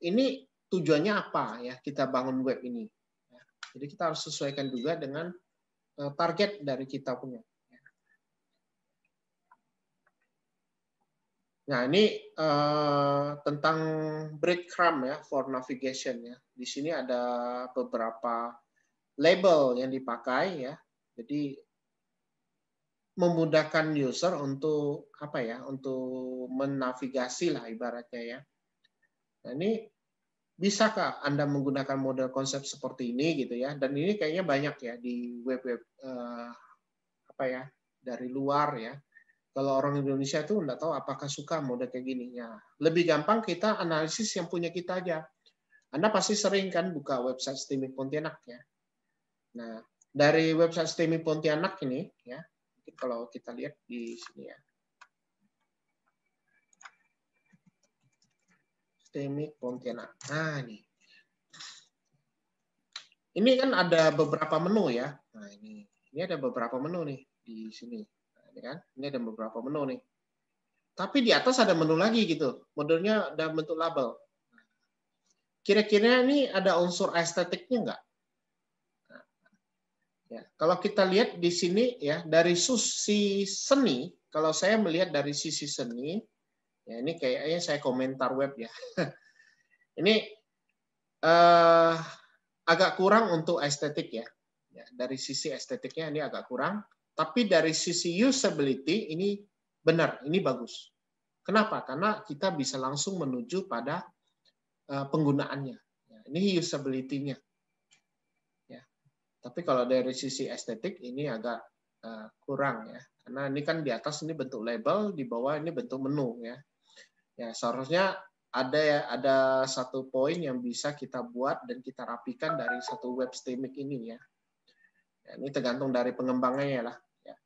ini tujuannya apa ya kita bangun web ini. Ya. Jadi kita harus sesuaikan juga dengan target dari kita punya. Nah, ini tentang breadcrumb ya for navigation ya. Di sini ada beberapa label yang dipakai ya. Jadi memudahkan user untuk untuk menavigasi lah ibaratnya ya. Nah, ini bisakah Anda menggunakan model konsep seperti ini gitu ya? Dan ini kayaknya banyak ya di web-web dari luar ya. Kalau orang Indonesia itu nggak tahu apakah suka mode kayak gini. Ya, lebih gampang kita analisis yang punya kita aja. Anda pasti sering kan buka website Streaming Pontianak ya. Nah, dari website Streaming Pontianak ini ya, kalau kita lihat di sini ya. Streaming Pontianak. Nah, ini kan ada beberapa menu ya. Nah, ini ada beberapa menu nih di sini. Nah, ini kan, ini ada beberapa menu nih. Tapi di atas ada menu lagi gitu. Modelnya dalam bentuk label. Kira-kira ini ada unsur estetiknya nggak? Ya, kalau kita lihat di sini ya dari sisi seni, kalau saya melihat dari sisi seni, ya ini kayaknya saya komentar web ya. Ini agak kurang untuk estetik ya. Ya. Dari sisi estetiknya ini agak kurang, tapi dari sisi usability ini benar, ini bagus. Kenapa? Karena kita bisa langsung menuju pada penggunaannya. Ya, ini usability-nya. Ya. Tapi kalau dari sisi estetik ini agak kurang ya. Karena ini kan di atas ini bentuk label, di bawah ini bentuk menu ya. Ya, seharusnya ada satu poin yang bisa kita buat dan kita rapikan dari satu web streaming ini ya. Ya, ini tergantung dari pengembangnya lah. Ya.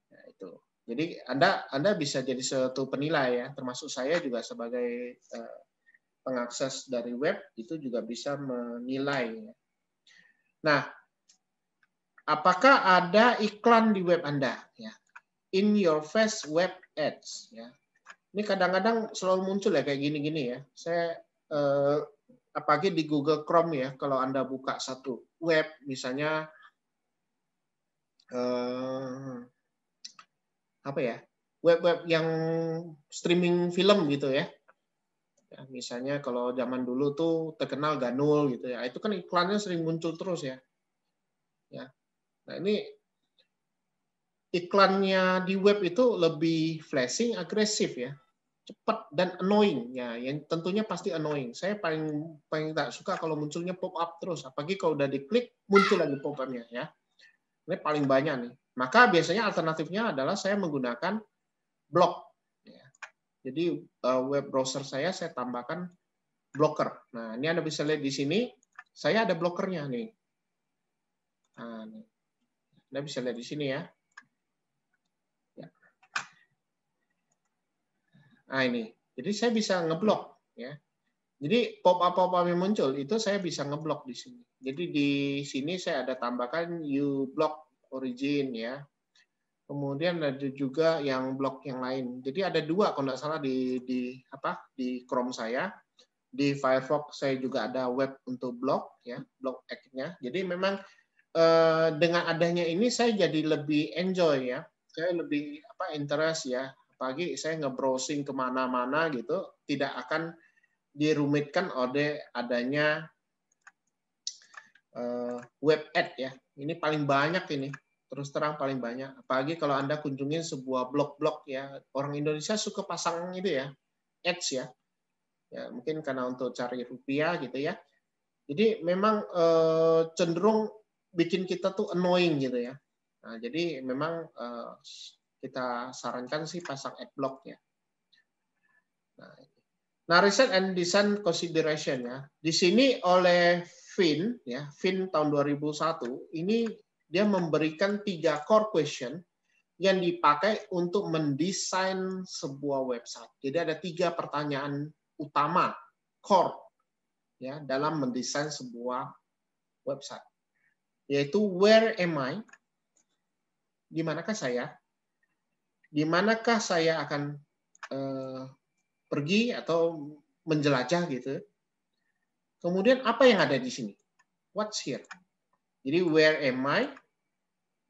Ya, itu. Jadi Anda bisa jadi suatu penilai ya, termasuk saya juga sebagai pengakses dari web itu juga bisa menilai. Ya. Nah, apakah ada iklan di web Anda? Ya. In your face web ads. Ya. Ini kadang-kadang selalu muncul ya kayak gini-gini ya. Saya apalagi di Google Chrome ya, kalau Anda buka satu web, misalnya web-web yang streaming film gitu ya. Ya, misalnya kalau zaman dulu tuh terkenal Ganul gitu ya, itu kan iklannya sering muncul terus ya. Ya, nah ini iklannya di web itu lebih flashing, agresif ya, cepat dan annoying ya, yang tentunya pasti annoying. Saya paling paling tak suka kalau munculnya pop up terus, apalagi kalau udah diklik muncul lagi pop up-nya ya. Ini paling banyak nih. Maka biasanya alternatifnya adalah saya menggunakan blok. Ya. Jadi web browser saya tambahkan blocker. Nah, ini Anda bisa lihat di sini, saya ada blokernya nih. Nah, Anda bisa lihat di sini ya. Nah, ini. Jadi saya bisa ngeblok ya. Jadi pop-up yang muncul itu saya bisa ngeblok di sini. Jadi di sini saya ada tambahkan you block origin ya. Kemudian ada juga yang blok yang lain. Jadi ada dua kalau nggak salah di Chrome saya. Di Firefox saya juga ada web untuk blok ya, blok act-nya. Jadi memang dengan adanya ini saya jadi lebih enjoy ya. Saya lebih interest ya. Apalagi saya nge-browsing kemana-mana gitu, tidak akan dirumitkan oleh adanya web ad ya. Ini paling banyak ini. Terus terang paling banyak. Apalagi kalau Anda kunjungin sebuah blog-blog ya. Orang Indonesia suka pasang itu ya, ads ya. Ya, mungkin karena untuk cari rupiah gitu ya. Jadi memang cenderung bikin kita tuh annoying gitu ya. Nah, jadi memang kita sarankan sih pasang adblock ya. Nah, research and design consideration ya. Di sini oleh Fin ya, Fin tahun 2001 ini dia memberikan 3 core question yang dipakai untuk mendesain sebuah website. Jadi ada 3 pertanyaan utama core ya dalam mendesain sebuah website. Yaitu where am I? Di manakah saya? Di manakah saya akan pergi atau menjelajah gitu. Kemudian apa yang ada di sini? What's here? Jadi where am I?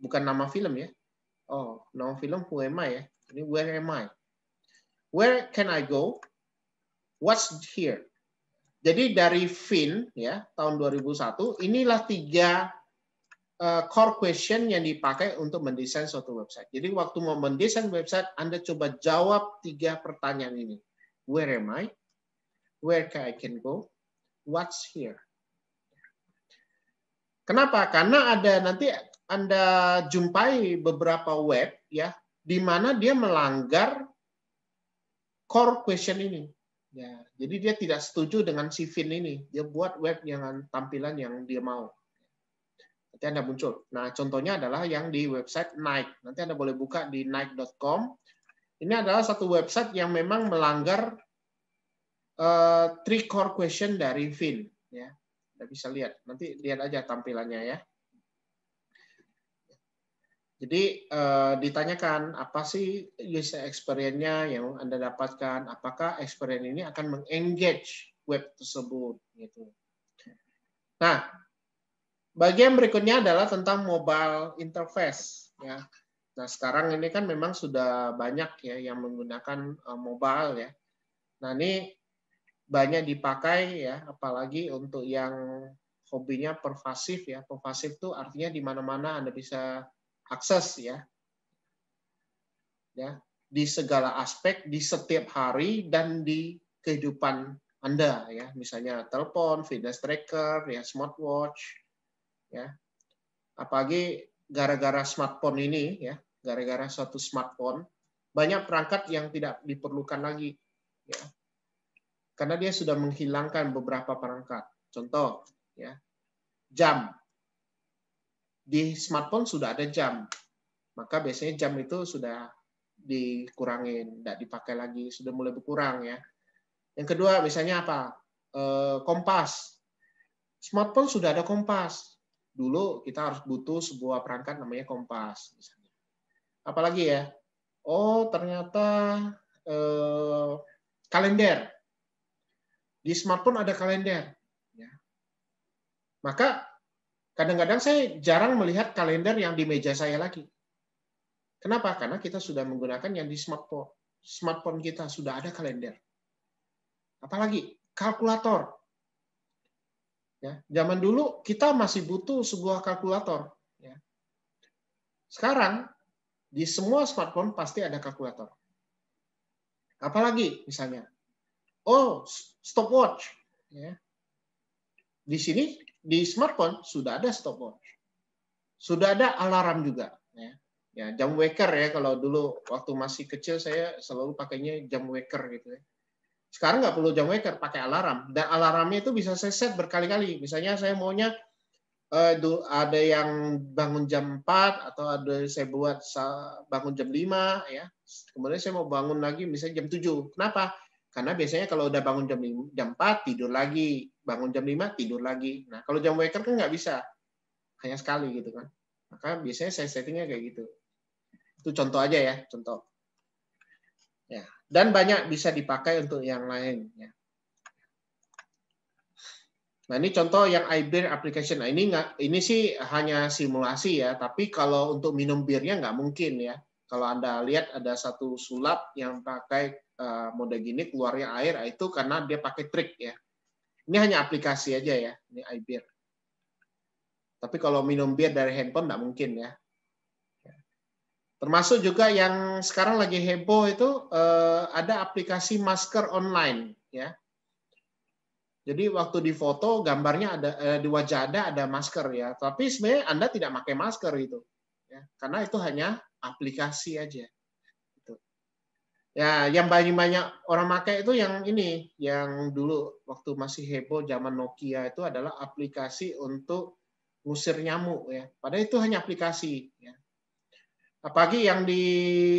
Bukan nama film ya. Oh, nama film who am I ya. Ini where am I? Where can I go? What's here? Jadi dari Fin ya tahun 2001 inilah 3 core question yang dipakai untuk mendesain suatu website. Jadi waktu mau mendesain website Anda coba jawab 3 pertanyaan ini. Where am I? Where can I go? What's here? Kenapa? Karena ada nanti Anda jumpai beberapa web ya di mana dia melanggar core question ini. Ya, jadi dia tidak setuju dengan si Fin ini. Dia buat web dengan tampilan yang dia mau. Nanti Anda muncul. Nah, contohnya adalah yang di website Nike. Nanti Anda boleh buka di nike.com. Ini adalah satu website yang memang melanggar 3 core question dari Fin. Ya, Anda bisa lihat. Nanti lihat aja tampilannya ya. Jadi ditanyakan apa sih user experience-nya yang Anda dapatkan, apakah experience ini akan mengengage web tersebut gitu. Nah, bagian berikutnya adalah tentang mobile interface ya. Nah, sekarang ini kan memang sudah banyak ya yang menggunakan mobile ya. Nah, ini banyak dipakai ya, apalagi untuk yang hobinya pervasif ya. Pervasif itu artinya di mana-mana Anda bisa akses ya di segala aspek di setiap hari dan di kehidupan Anda ya, misalnya telepon, fitness tracker, ya smartwatch ya. Apalagi gara-gara smartphone ini ya, gara-gara suatu smartphone banyak perangkat yang tidak diperlukan lagi ya. Karena dia sudah menghilangkan beberapa perangkat. Contoh ya, jam. Di smartphone sudah ada jam. Maka biasanya jam itu sudah dikurangin, tidak dipakai lagi, sudah mulai berkurang ya. Yang kedua misalnya apa? Kompas. Smartphone sudah ada kompas. Dulu kita harus butuh sebuah perangkat namanya kompas. Misalnya. Apalagi ya? Oh ternyata kalender. Di smartphone ada kalender. Ya. Maka kadang-kadang saya jarang melihat kalender yang di meja saya lagi. Kenapa? Karena kita sudah menggunakan yang di smartphone. Smartphone kita sudah ada kalender. Apalagi kalkulator. Ya, zaman dulu kita masih butuh sebuah kalkulator. Ya. Sekarang di semua smartphone pasti ada kalkulator. Apalagi misalnya, stopwatch. Ya. Di sini di smartphone sudah ada stopwatch, sudah ada alarm juga. Ya. Ya, jam waker ya, kalau dulu waktu masih kecil saya selalu pakainya jam waker gitu ya. Sekarang nggak perlu jam waker, pakai alarm. Dan alarmnya itu bisa saya set berkali-kali. Misalnya saya maunya ada yang bangun jam 4 atau ada saya buat bangun jam 5 ya. Kemudian saya mau bangun lagi misalnya jam 7. Kenapa? Karena biasanya kalau udah bangun jam 4 tidur lagi, bangun jam 5 tidur lagi. Nah, kalau jam waker kan nggak bisa. Hanya sekali gitu kan. Maka biasanya saya settingnya kayak gitu. Itu contoh aja ya, contoh. Ya, dan banyak bisa dipakai untuk yang lain ya. Nah, ini contoh yang iBeer application. Nah, ini sih hanya simulasi ya, tapi kalau untuk minum birnya nggak mungkin ya. Kalau Anda lihat ada satu sulap yang pakai mode gini keluarnya air, itu karena dia pakai trik ya. Ini hanya aplikasi aja ya, ini iBeer. Tapi kalau minum bir dari handphone nggak mungkin ya. Termasuk juga yang sekarang lagi heboh itu ada aplikasi masker online ya. Jadi waktu di foto gambarnya ada di wajah Anda ada masker ya, tapi sebenarnya Anda tidak pakai masker itu, ya, karena itu hanya aplikasi aja. Gitu. Ya, yang banyak orang pakai itu yang ini, yang dulu waktu masih heboh zaman Nokia itu adalah aplikasi untuk ngusir nyamuk ya. Padahal itu hanya aplikasi. Ya. Apalagi yang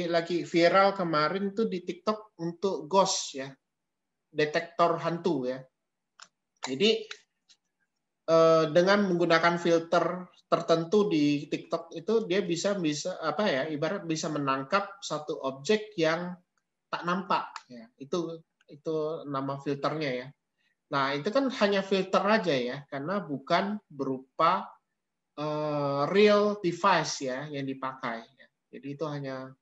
lagi viral kemarin tuh di TikTok untuk ghost ya, detektor hantu ya. Jadi dengan menggunakan filter tertentu di TikTok itu dia bisa apa ya, ibarat bisa menangkap satu objek yang tak nampak ya. Itu nama filternya ya. Nah, itu kan hanya filter aja ya, karena bukan berupa real device ya yang dipakai ya. Jadi itu hanya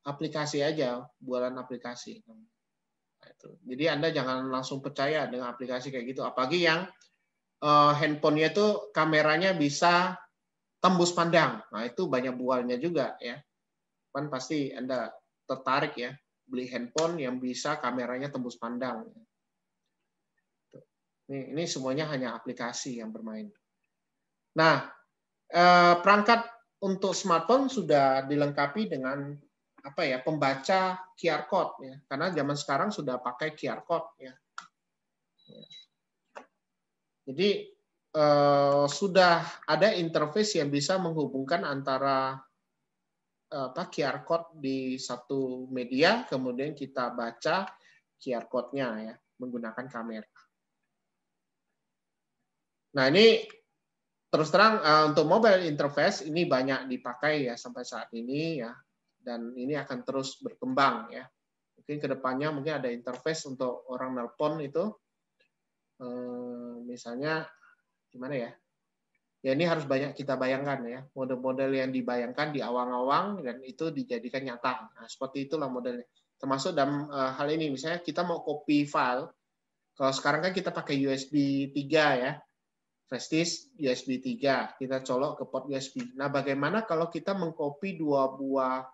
aplikasi aja, buatan aplikasi. Nah, itu. Jadi Anda jangan langsung percaya dengan aplikasi kayak gitu, apalagi yang handphonenya itu kameranya bisa tembus pandang. Nah, itu banyak buahnya juga ya. Kan pasti Anda tertarik ya beli handphone yang bisa kameranya tembus pandang. Ini semuanya hanya aplikasi yang bermain. Nah, perangkat untuk smartphone sudah dilengkapi dengan apa ya, pembaca QR code ya. Karena zaman sekarang sudah pakai QR code ya. Jadi sudah ada interface yang bisa menghubungkan antara QR code di satu media, kemudian kita baca QR code-nya ya menggunakan kamera. Nah, ini terus terang untuk mobile interface ini banyak dipakai ya sampai saat ini ya, dan ini akan terus berkembang ya. Mungkin kedepannya mungkin ada interface untuk orang nelpon itu, misalnya gimana ya? Ya ini harus banyak kita bayangkan ya, model-model yang dibayangkan di awang-awang dan itu dijadikan nyata. Nah, seperti itulah modelnya. Termasuk dalam hal ini, misalnya kita mau copy file, kalau sekarang kan kita pakai USB 3 ya, flash disk USB 3, kita colok ke port USB. Nah, bagaimana kalau kita mengcopy dua buah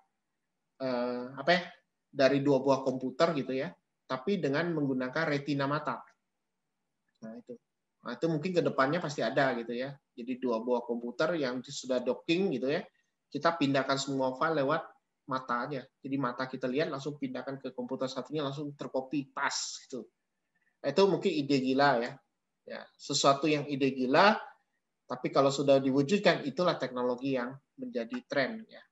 apa ya, dari dua buah komputer gitu ya, tapi dengan menggunakan retina mata. Nah, itu. Nah, itu mungkin ke depannya pasti ada gitu ya. Jadi dua buah komputer yang sudah docking gitu ya. Kita pindahkan semua file lewat mata aja. Jadi mata kita lihat langsung pindahkan ke komputer satunya langsung tercopy pas gitu. Nah, itu mungkin ide gila ya. Ya, sesuatu yang ide gila, tapi kalau sudah diwujudkan itulah teknologi yang menjadi tren ya.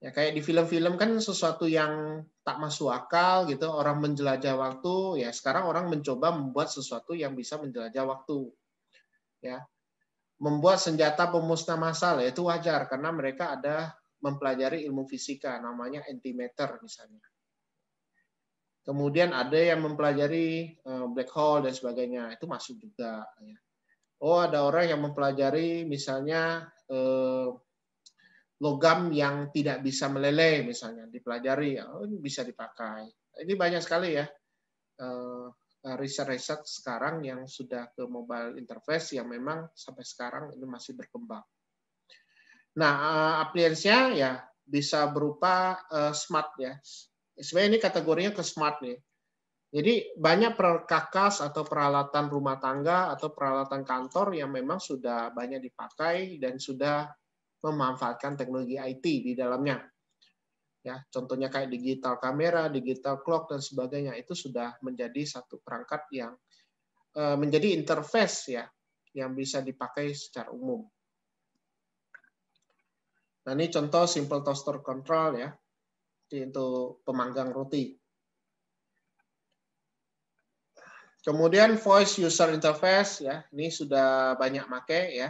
Ya kayak di film-film kan sesuatu yang tak masuk akal gitu, orang menjelajah waktu, ya sekarang orang mencoba membuat sesuatu yang bisa menjelajah waktu. Ya. Membuat senjata pemusnah massal ya itu wajar karena mereka ada mempelajari ilmu fisika namanya antimatter misalnya. Kemudian ada yang mempelajari black hole dan sebagainya, itu masuk juga ya. Oh, ada orang yang mempelajari misalnya logam yang tidak bisa meleleh misalnya dipelajari, oh, ini bisa dipakai. Ini banyak sekali ya. riset-riset sekarang yang sudah ke mobile interface yang memang sampai sekarang ini masih berkembang. Nah, aplikasinya ya bisa berupa smart ya. Sebenarnya ini kategorinya ke smart nih. Jadi banyak perkakas atau peralatan rumah tangga atau peralatan kantor yang memang sudah banyak dipakai dan sudah memanfaatkan teknologi IT di dalamnya. Ya, contohnya kayak digital kamera, digital clock dan sebagainya itu sudah menjadi satu perangkat yang menjadi interface ya yang bisa dipakai secara umum. Nah, ini contoh simple toaster control ya. Untuk pemanggang roti. Kemudian voice user interface ya, ini sudah banyak pakai ya.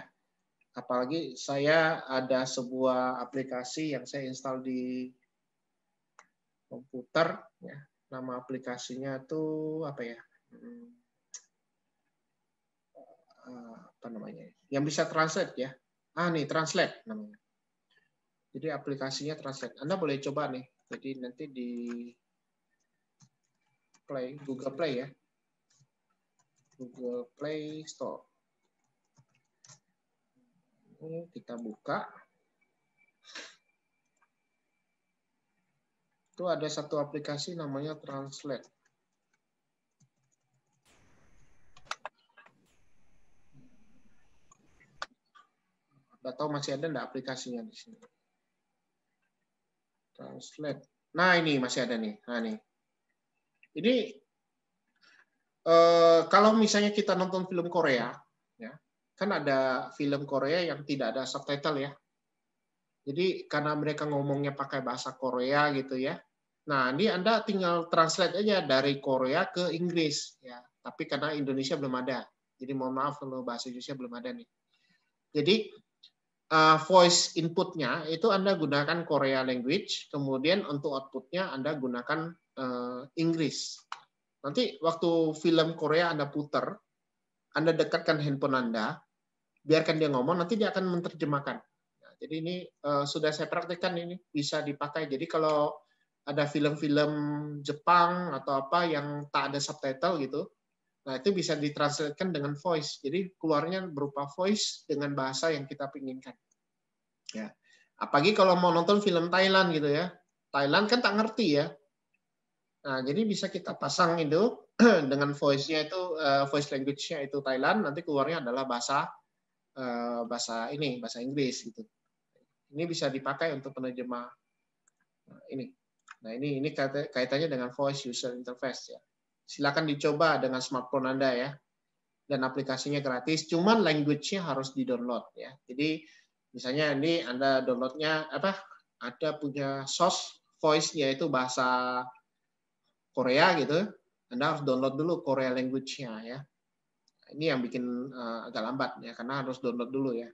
Apalagi saya ada sebuah aplikasi yang saya install di komputer ya. Nama aplikasinya tuh apa ya? Apa namanya? Yang bisa translate ya. Nih translate namanya. Jadi aplikasinya translate. Anda boleh coba nih. Jadi nanti di Play, Google Play ya. Google Play Store. Ini kita buka. Itu ada satu aplikasi namanya Translate. Nggak tahu masih ada nggak aplikasinya di sini. Translate. Nah ini masih ada nih. Nah nih. Ini kalau misalnya kita nonton film Korea, ya kan ada film Korea yang tidak ada subtitle ya. Jadi karena mereka ngomongnya pakai bahasa Korea gitu ya. Nah ini Anda tinggal translate aja dari Korea ke Inggris ya. Tapi karena Indonesia belum ada. Jadi mohon maaf kalau bahasa Indonesia belum ada nih. Jadi voice inputnya itu Anda gunakan Korea language, kemudian untuk outputnya Anda gunakan Inggris. Nanti waktu film Korea Anda putar, Anda dekatkan handphone Anda, biarkan dia ngomong, nanti dia akan menerjemahkan. Nah, jadi ini sudah saya praktekkan, ini bisa dipakai. Jadi kalau ada film-film Jepang atau apa yang tak ada subtitle gitu, nah itu bisa ditranslatekan dengan voice. Jadi keluarnya berupa voice dengan bahasa yang kita inginkan. Ya. Apalagi kalau mau nonton film Thailand gitu ya. Thailand kan tak ngerti ya. Nah, jadi bisa kita pasang itu dengan voice-nya itu voice language-nya itu Thailand, nanti keluarnya adalah bahasa bahasa Inggris gitu. Ini bisa dipakai untuk penerjemah ini. Nah, ini kaitannya dengan voice user interface ya. Silakan dicoba dengan smartphone Anda ya. Dan aplikasinya gratis, cuman language-nya harus di-download ya. Jadi misalnya ini Anda downloadnya ada punya source voice-nya itu bahasa Korea gitu, Anda harus download dulu Korea language-nya ya. Ini yang bikin agak lambat ya, karena harus download dulu ya.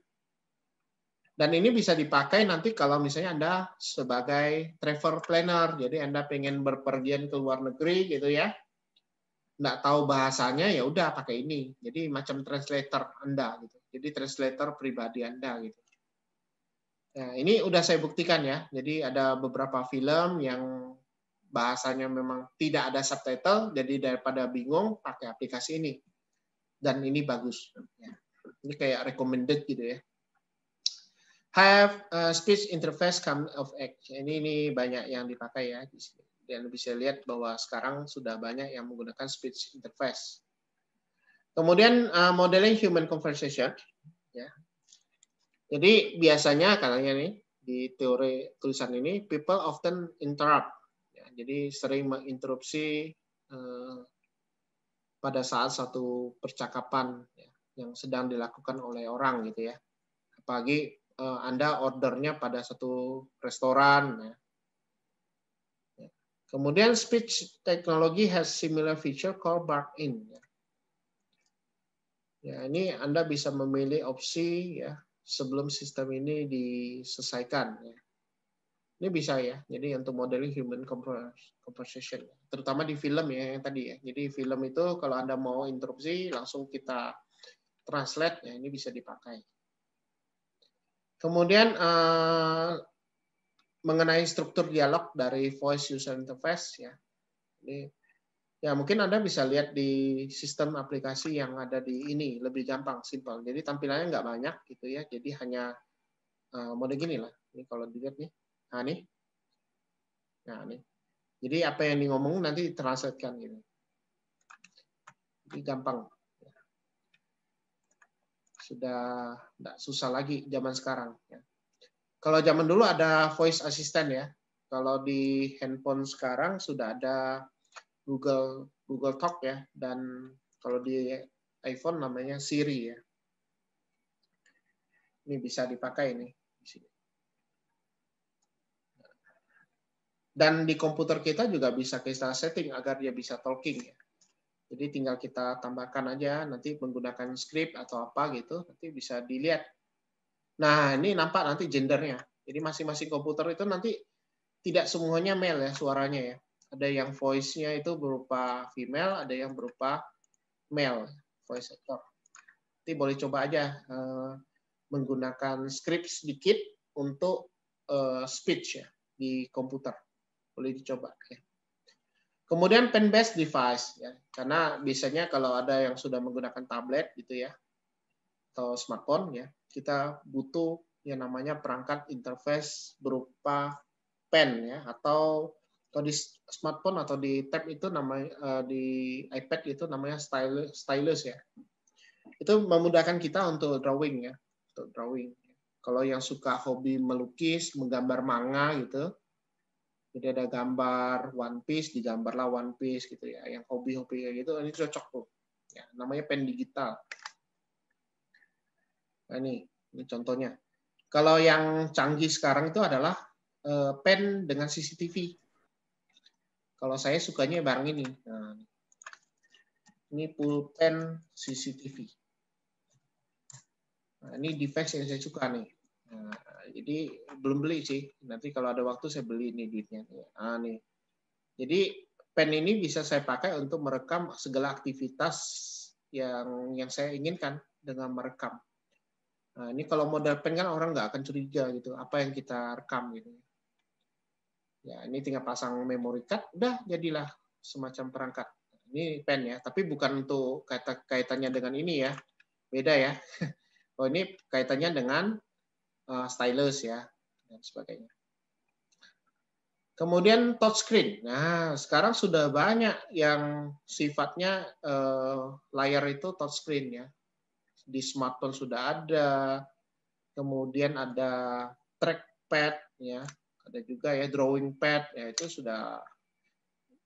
Dan ini bisa dipakai nanti kalau misalnya Anda sebagai travel planner, jadi Anda pengen berpergian ke luar negeri gitu ya, nggak tahu bahasanya ya udah pakai ini. Jadi macam translator Anda gitu. Jadi translator pribadi Anda gitu. Nah, ini udah saya buktikan ya. Jadi ada beberapa film yang bahasanya memang tidak ada subtitle, jadi daripada bingung pakai aplikasi ini. Dan ini bagus. Ini kayak recommended gitu ya. Have speech interface come of age. Ini banyak yang dipakai ya di sini. Dan bisa lihat bahwa sekarang sudah banyak yang menggunakan speech interface. Kemudian modeling human conversation. Ya. Jadi biasanya katanya nih di teori tulisan ini, people often interrupt. Ya, jadi sering menginterupsi pada saat satu percakapan ya, yang sedang dilakukan oleh orang gitu ya. Apalagi Anda ordernya pada satu restoran. Ya. Kemudian speech technology has similar feature called bark-in. Ya, ini Anda bisa memilih opsi ya sebelum sistem ini diselesaikan. Ya. Ini bisa ya. Jadi untuk modeling human conversation, terutama di film ya yang tadi ya. Jadi film itu kalau Anda mau interupsi langsung kita translate ya, ini bisa dipakai. Kemudian mengenai struktur dialog dari voice user interface ya. Ini Ya, mungkin Anda bisa lihat di sistem aplikasi yang ada di ini, lebih gampang, simpel. Jadi tampilannya nggak banyak gitu ya. Jadi hanya mode gini lah. Ini kalau dilihat nih. Nah, nih. Nah, nih. Jadi apa yang ngomong nanti ditranslatekan gitu. Jadi gampang. Sudah nggak susah lagi zaman sekarang. Ya. Kalau zaman dulu ada voice assistant ya. Kalau di handphone sekarang sudah ada Google Talk ya, dan kalau di iPhone namanya Siri ya. Ini bisa dipakai nih. Dan di komputer kita juga bisa kita setting agar dia bisa talking ya. Jadi tinggal kita tambahkan aja nanti menggunakan script atau apa gitu, nanti bisa dilihat. Nah, ini nampak nanti gendernya. Jadi masing-masing komputer itu nanti tidak semuanya male ya suaranya ya. Ada yang voice-nya itu berupa female, ada yang berupa male voice actor. Nanti boleh coba aja menggunakan script sedikit untuk speech ya di komputer. Boleh dicoba ya. Kemudian pen-based device ya. Karena biasanya kalau ada yang sudah menggunakan tablet gitu ya atau smartphone ya, kita butuh yang namanya perangkat interface berupa pen ya, atau di smartphone atau di tab itu namanya di iPad itu namanya stylus ya. Itu memudahkan kita untuk drawing ya, untuk drawing. Kalau yang suka hobi melukis, menggambar manga gitu, jadi ada gambar One Piece, digambarlah One Piece gitu ya. Yang hobi-hobi kayak gitu, ini cocok tuh. Ya, namanya pen digital. Nah, ini contohnya. Kalau yang canggih sekarang itu adalah pen dengan CCTV. Kalau saya sukanya barang ini. Nah, ini pulpen CCTV. Nah, ini device yang saya suka nih. Nah, jadi belum beli sih. Nanti kalau ada waktu saya beli ini duitnya. Nah, nih. Jadi pen ini bisa saya pakai untuk merekam segala aktivitas yang saya inginkan dengan merekam. Nah, ini kalau model pen kan orang nggak akan curiga gitu, apa yang kita rekam gitu. Ya, ini tinggal pasang memory card, udah jadilah semacam perangkat. Ini pen ya, tapi bukan untuk kaitannya dengan ini ya, beda ya. Oh, ini kaitannya dengan stylus ya, dan sebagainya. Kemudian touchscreen. Nah, sekarang sudah banyak yang sifatnya layar itu touchscreen ya. Di smartphone sudah ada. Kemudian ada trackpad ya. Ada juga ya drawing pad ya, itu sudah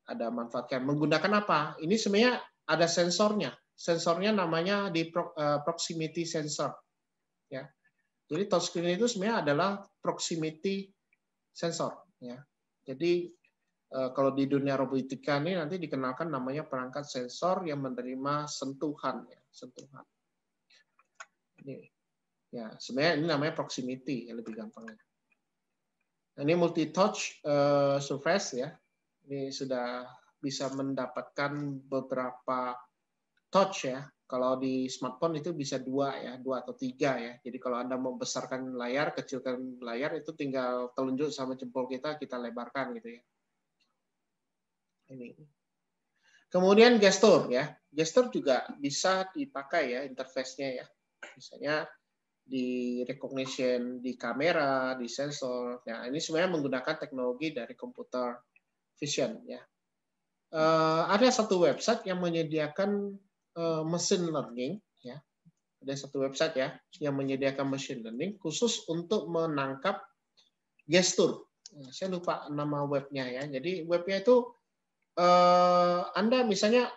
ada manfaatnya. Menggunakan apa? Ini sebenarnya ada sensornya. Sensornya namanya di proximity sensor ya. Jadi touchscreen itu sebenarnya adalah proximity sensor ya. Jadi kalau di dunia robotika ini nanti dikenalkan namanya perangkat sensor yang menerima sentuhan ya, sentuhan. Ini ya, sebenarnya ini namanya proximity ya, lebih gampangnya. Nah, ini multi touch surface ya. Ini sudah bisa mendapatkan beberapa touch ya. Kalau di smartphone itu bisa 2 ya, 2 atau 3 ya. Jadi kalau Anda mau besarkan layar, kecilkan layar, itu tinggal telunjuk sama jempol kita lebarkan gitu ya. Ini. Kemudian gestur ya. Gestur juga bisa dipakai ya interface-nya ya. Misalnya di recognition, di kamera, di sensor. Nah, ini sebenarnya menggunakan teknologi dari computer vision ya. Ada satu website yang menyediakan machine learning ya. Ada satu website ya yang menyediakan machine learning khusus untuk menangkap gestur. Nah, saya lupa nama webnya ya. Jadi webnya itu Anda misalnya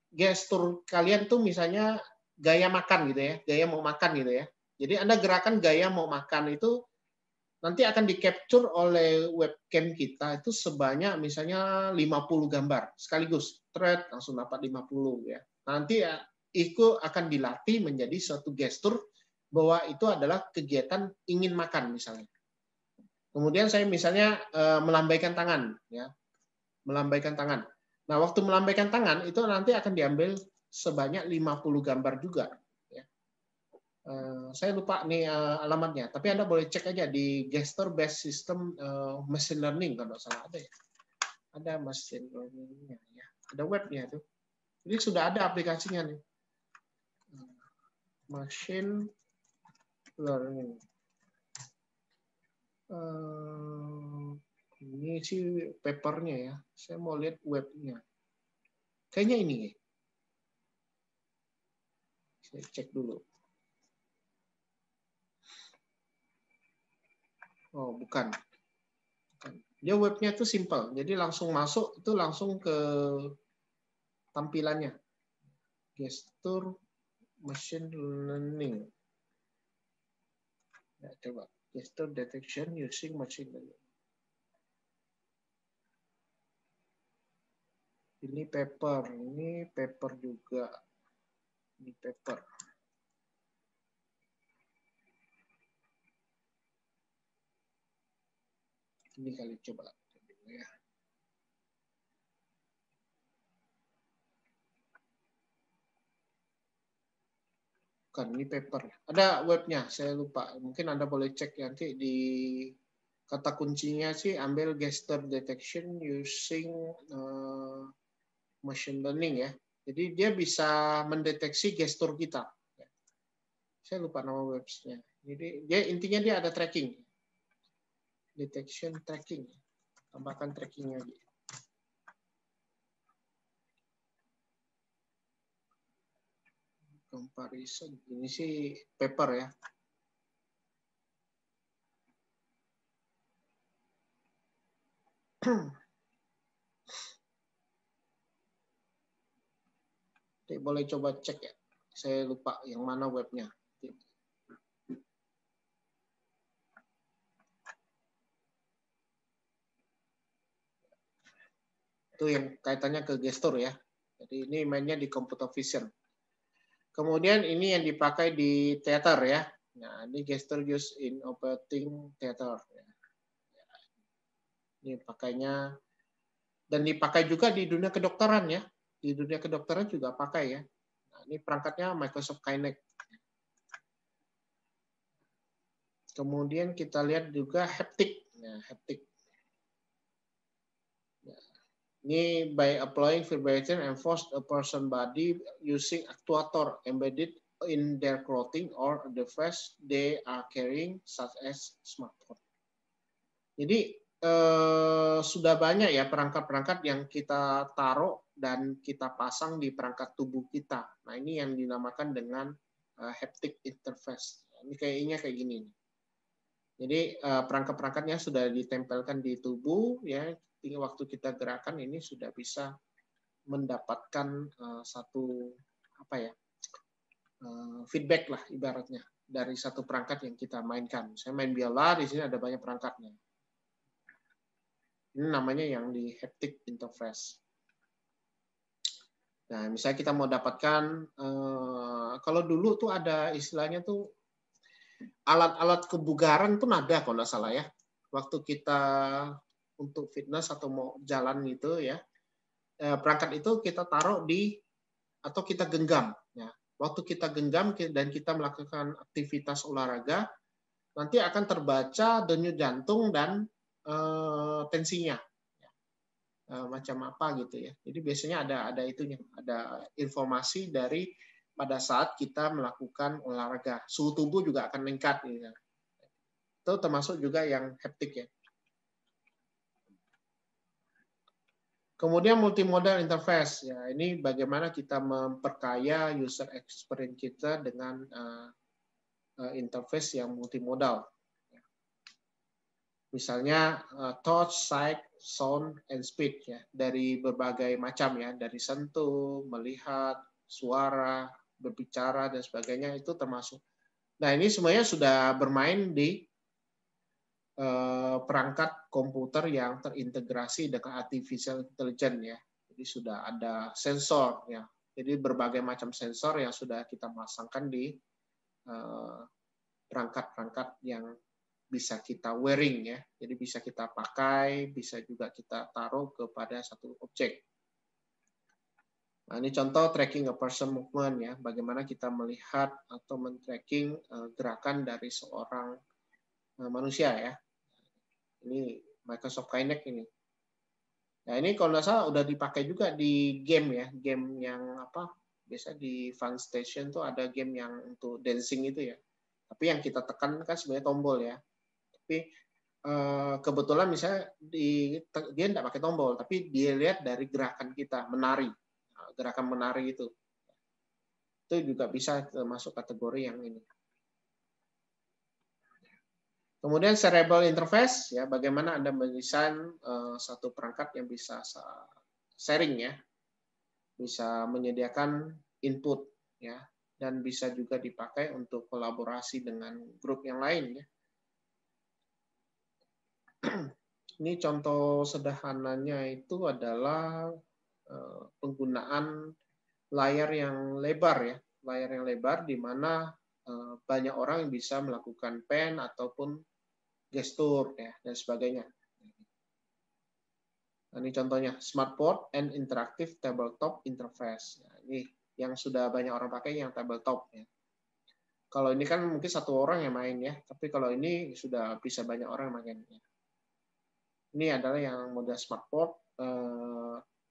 gestur kalian tuh misalnya gaya makan gitu ya, gaya mau makan gitu ya. Jadi Anda gerakan gaya mau makan itu nanti akan di-capture oleh webcam kita itu sebanyak misalnya 50 gambar sekaligus. Thread langsung dapat 50 ya. Nanti ya itu akan dilatih menjadi suatu gestur bahwa itu adalah kegiatan ingin makan misalnya. Kemudian saya misalnya melambaikan tangan ya. Melambaikan tangan. Nah, waktu melambaikan tangan itu nanti akan diambil sebanyak 50 gambar juga. Ya. Saya lupa nih alamatnya, tapi Anda boleh cek aja di gesture based system machine learning kalau salah ada ya. Ada machine learning-nya ya. Ada webnya tuh. Jadi sudah ada aplikasinya nih. Machine learning. Ini sih papernya ya. Saya mau lihat webnya. Kayaknya ini. Saya cek dulu. Oh, bukan. Dia webnya itu simple. Jadi langsung masuk itu langsung ke tampilannya. Gesture machine learning. Ya, coba. Gesture detection using machine learning. Ini paper juga. Ini paper. Ini kali coba ya. Bukan, ini paper. Ada webnya, saya lupa. Mungkin Anda boleh cek nanti di kata kuncinya sih ambil gesture detection using machine learning ya. Jadi dia bisa mendeteksi gestur kita. Saya lupa nama website-nya. Jadi dia intinya dia ada tracking. Detection tracking. Tambahkan trackingnya lagi. Comparison. Ini sih paper ya. Jadi boleh coba cek ya. Saya lupa yang mana webnya. Itu yang kaitannya ke gestur ya. Jadi ini mainnya di computer vision. Kemudian ini yang dipakai di teater ya. Nah, ini gesture used in operating theater. Ini pakainya dan dipakai juga di dunia kedokteran ya. Di dunia kedokteran juga pakai ya. Nah, ini perangkatnya Microsoft Kinect. Kemudian kita lihat juga haptic. Nah, haptic. Ini by applying vibration and force a person body using actuator embedded in their clothing or device they are carrying such as smartphone. Jadi sudah banyak ya perangkat-perangkat yang kita taruh dan kita pasang di perangkat tubuh kita. Nah ini yang dinamakan dengan haptic interface. Ini kayaknya kayak gini. Jadi perangkat-perangkatnya sudah ditempelkan di tubuh ya. Waktu kita gerakan ini sudah bisa mendapatkan satu apa ya feedback lah ibaratnya dari satu perangkat yang kita mainkan. Saya main biola, di sini ada banyak perangkatnya. Ini namanya yang di haptic interface. Nah, misalnya kita mau dapatkan kalau dulu tuh ada istilahnya tuh alat-alat kebugaran pun ada kalau nggak salah ya. Waktu kita untuk fitness atau mau jalan gitu ya, perangkat itu kita taruh di atau kita genggam. Ya. Waktu kita genggam dan kita melakukan aktivitas olahraga, nanti akan terbaca denyut jantung dan tensinya. Macam apa gitu ya. Jadi biasanya ada itunya, ada informasi dari pada saat kita melakukan olahraga. Suhu tubuh juga akan meningkat. Gitu. Itu termasuk juga yang haptic ya. Kemudian multimodal interface, ya ini bagaimana kita memperkaya user experience kita dengan interface yang multimodal. Misalnya touch, sight, sound, and speed ya dari berbagai macam ya, dari sentuh, melihat, suara, berbicara dan sebagainya itu termasuk. Nah ini semuanya sudah bermain di perangkat komputer yang terintegrasi dengan artificial intelligence ya. Jadi sudah ada sensor ya. Jadi berbagai macam sensor yang sudah kita pasangkan di perangkat-perangkat yang bisa kita wearing ya. Jadi bisa kita pakai, bisa juga kita taruh kepada satu objek. Nah, ini contoh tracking a person movement ya. Bagaimana kita melihat atau men-tracking gerakan dari seorang manusia ya. Ini Microsoft Kinect ini. Nah, ini kalau nggak salah udah dipakai juga di game ya, game yang apa? Biasa di Fun Station tuh ada game yang untuk dancing itu ya. Tapi yang kita tekan kan sebenarnya tombol ya. Tapi kebetulan misalnya dia nggak pakai tombol, tapi dia lihat dari gerakan kita menari, gerakan menari itu juga bisa masuk kategori yang ini. Kemudian cerebral interface ya, bagaimana Anda mendesain satu perangkat yang bisa sharing ya, bisa menyediakan input ya, dan bisa juga dipakai untuk kolaborasi dengan grup yang lain ya. Ini contoh sederhananya itu adalah penggunaan layar yang lebar ya, layar yang lebar di mana banyak orang yang bisa melakukan pen ataupun gestur ya dan sebagainya. Nah, ini contohnya Smartboard and Interactive Tabletop Interface. Nah, ini yang sudah banyak orang pakai yang tabletop ya. Kalau ini kan mungkin satu orang yang main ya, tapi kalau ini sudah bisa banyak orang yang main. Ya. Ini adalah yang model Smartboard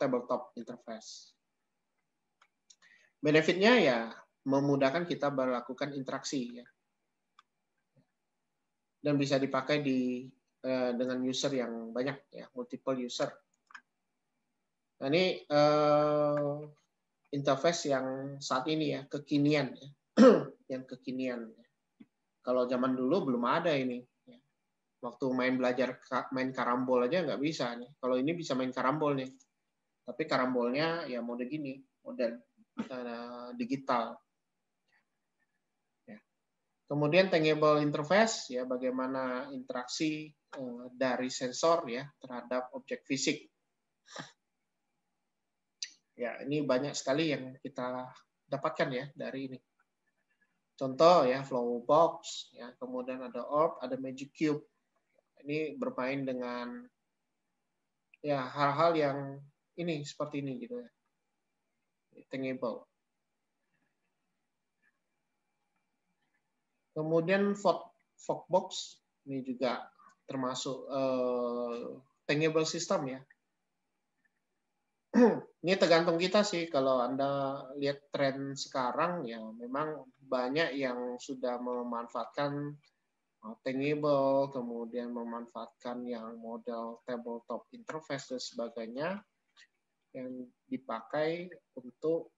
Tabletop Interface. Benefitnya ya memudahkan kita melakukan interaksi ya. Dan bisa dipakai dengan user yang banyak ya, multiple user. Nah, ini interface yang saat ini ya, kekinian ya. Yang kekinian. Kalau zaman dulu belum ada ini. Waktu main karambol aja nggak bisa nih. Kalau ini bisa main karambol nih. Tapi karambolnya ya mode gini, mode digital. Kemudian tangible interface ya, bagaimana interaksi dari sensor ya terhadap objek fisik. Ya, ini banyak sekali yang kita dapatkan ya dari ini. Contoh ya, flow box ya, kemudian ada orb, ada magic cube. Ini bermain dengan ya hal-hal yang ini seperti ini gitu ya. Tangible. Kemudian Fogbox ini juga termasuk tangible system ya. Ini tergantung kita sih. Kalau Anda lihat tren sekarang ya memang banyak yang sudah memanfaatkan tangible, kemudian memanfaatkan yang model tabletop interface dan sebagainya yang dipakai untuk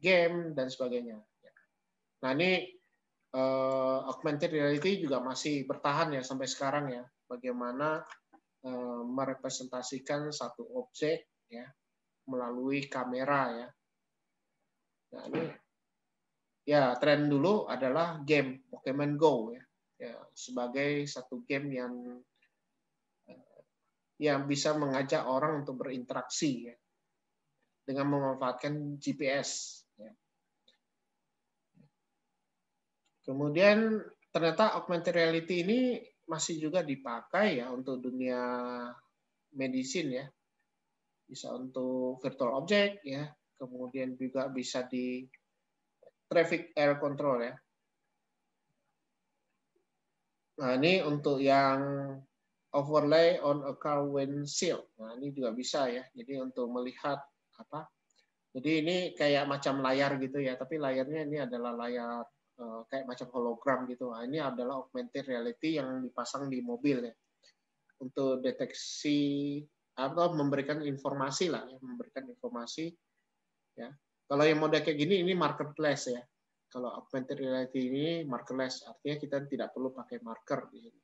game dan sebagainya. Nah, ini augmented reality juga masih bertahan ya sampai sekarang ya. Bagaimana merepresentasikan satu objek ya melalui kamera ya. Nah, ini ya tren dulu adalah game Pokemon Go ya. Ya sebagai satu game yang bisa mengajak orang untuk berinteraksi ya dengan memanfaatkan GPS. Ya. Kemudian ternyata augmented reality ini masih juga dipakai ya untuk dunia medicine ya. Bisa untuk virtual object ya, kemudian juga bisa di traffic air control ya. Nah, ini untuk yang overlay on a car windshield. Nah, ini juga bisa ya. Jadi untuk melihat apa? Jadi ini kayak macam layar gitu ya, tapi layarnya ini adalah layar kayak macam hologram gitu. Nah, ini adalah augmented reality yang dipasang di mobil ya. Untuk deteksi atau memberikan informasi lah ya, memberikan informasi ya. Kalau yang mode kayak gini ini marketplace ya. Kalau augmented reality ini marketplace, artinya kita tidak perlu pakai marker di sini.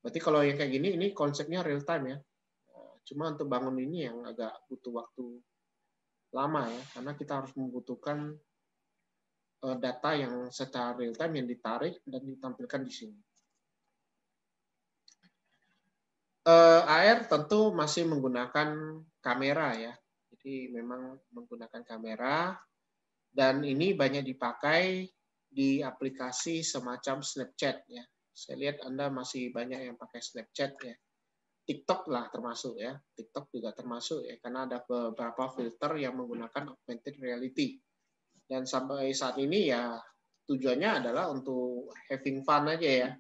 Berarti kalau yang kayak gini ini konsepnya real time ya. Cuma untuk bangun ini yang agak butuh waktu lama ya, karena kita harus membutuhkan data yang secara real time yang ditarik dan ditampilkan di sini. AR tentu masih menggunakan kamera ya. Jadi memang menggunakan kamera dan ini banyak dipakai di aplikasi semacam Snapchat ya. Saya lihat Anda masih banyak yang pakai Snapchat ya. TikTok lah termasuk ya. TikTok juga termasuk ya karena ada beberapa filter yang menggunakan augmented reality. Dan sampai saat ini ya tujuannya adalah untuk having fun aja ya.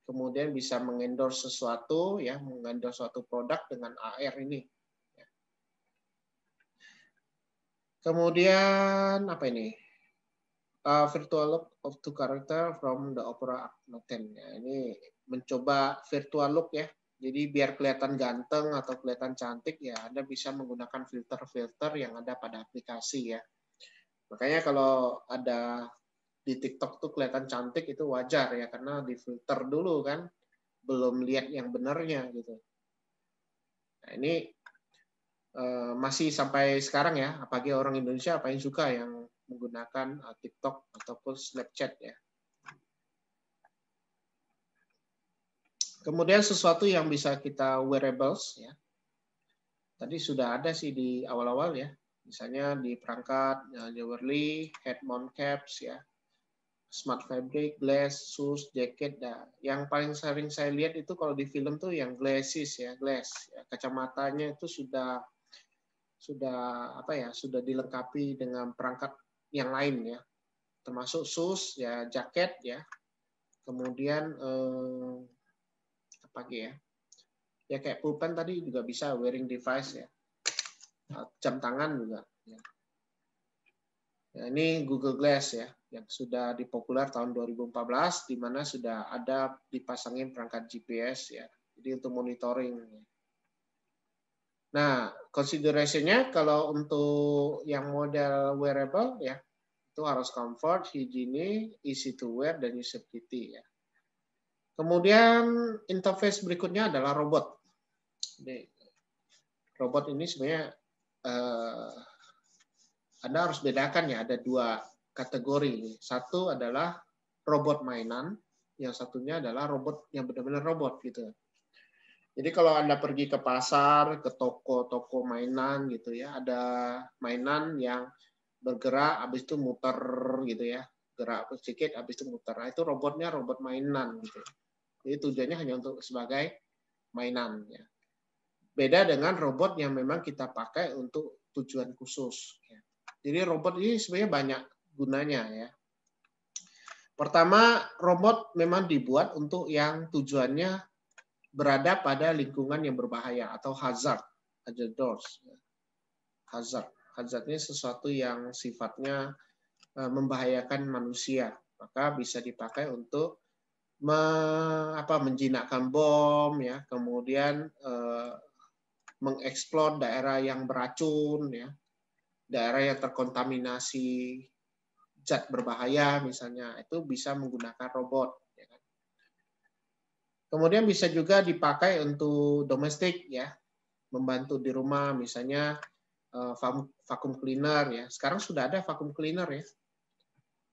kemudian bisa mengendorse sesuatu, ya, mengendorse suatu produk dengan AR ini. Kemudian apa ini? Virtual look of two character from the Opera Act 10. Ya, ini mencoba virtual look ya. Jadi biar kelihatan ganteng atau kelihatan cantik ya, Anda bisa menggunakan filter-filter yang ada pada aplikasi ya. Makanya kalau ada di TikTok tuh kelihatan cantik itu wajar ya, karena difilter dulu kan, belum lihat yang benarnya gitu. Nah ini masih sampai sekarang ya, apalagi orang Indonesia apa yang suka yang menggunakan TikTok ataupun Snapchat ya. Kemudian sesuatu yang bisa kita wearables ya. Tadi sudah ada sih di awal-awal ya. Misalnya di perangkat jewelry, head mount caps ya, smart fabric, glass, shoes, jacket. Nah, yang paling sering saya lihat itu kalau di film tuh yang glasses ya, glass. Ya, kacamatanya itu sudah apa ya, sudah dilengkapi dengan perangkat yang lain ya, termasuk shoes ya, jaket ya, kemudian apa lagi ya kayak pulpen tadi juga bisa wearing device ya, jam tangan juga ya. Ya, ini Google Glass ya, yang sudah dipopuler tahun 2014, di mana sudah ada dipasangin perangkat GPS ya, jadi untuk monitoring. Nah, consideration-nya kalau untuk yang model wearable ya, itu harus comfort, hygienic, easy to wear, dan usability ya. Kemudian interface berikutnya adalah robot. Ini, robot ini sebenarnya Anda harus bedakan ya, ada dua kategori. Satu adalah robot mainan, yang satunya adalah robot yang benar-benar robot gitu. Jadi kalau Anda pergi ke pasar, ke toko-toko mainan gitu ya, ada mainan yang bergerak, habis itu muter gitu ya, gerak sedikit, habis itu muter. Nah, itu robotnya robot mainan gitu. Jadi tujuannya hanya untuk sebagai mainan. Ya. Beda dengan robot yang memang kita pakai untuk tujuan khusus. Ya. Jadi robot ini sebenarnya banyak gunanya ya. Pertama, robot memang dibuat untuk yang tujuannya berada pada lingkungan yang berbahaya atau hazardous. Hazard ini sesuatu yang sifatnya membahayakan manusia, maka bisa dipakai untuk menjinakkan bom ya, kemudian mengeksplor daerah yang beracun ya, daerah yang terkontaminasi zat berbahaya misalnya, itu bisa menggunakan robot. Ya kan? Kemudian bisa juga dipakai untuk domestik ya, membantu di rumah misalnya vacuum cleaner ya. Sekarang sudah ada vacuum cleaner ya.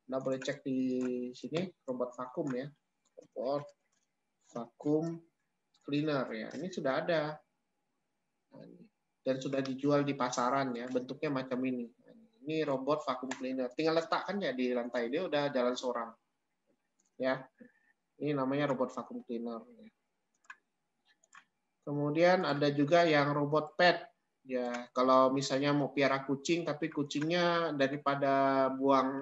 Anda boleh cek di sini robot vakum ya, robot vacuum cleaner ya. Ini sudah ada dan sudah dijual di pasaran ya. Bentuknya macam ini. Ini robot vacuum cleaner. Tinggal letakkan ya di lantai, dia udah jalan seorang. Ya, ini namanya robot vacuum cleaner. Kemudian ada juga yang robot pet. Ya, kalau misalnya mau piara kucing, tapi kucingnya daripada buang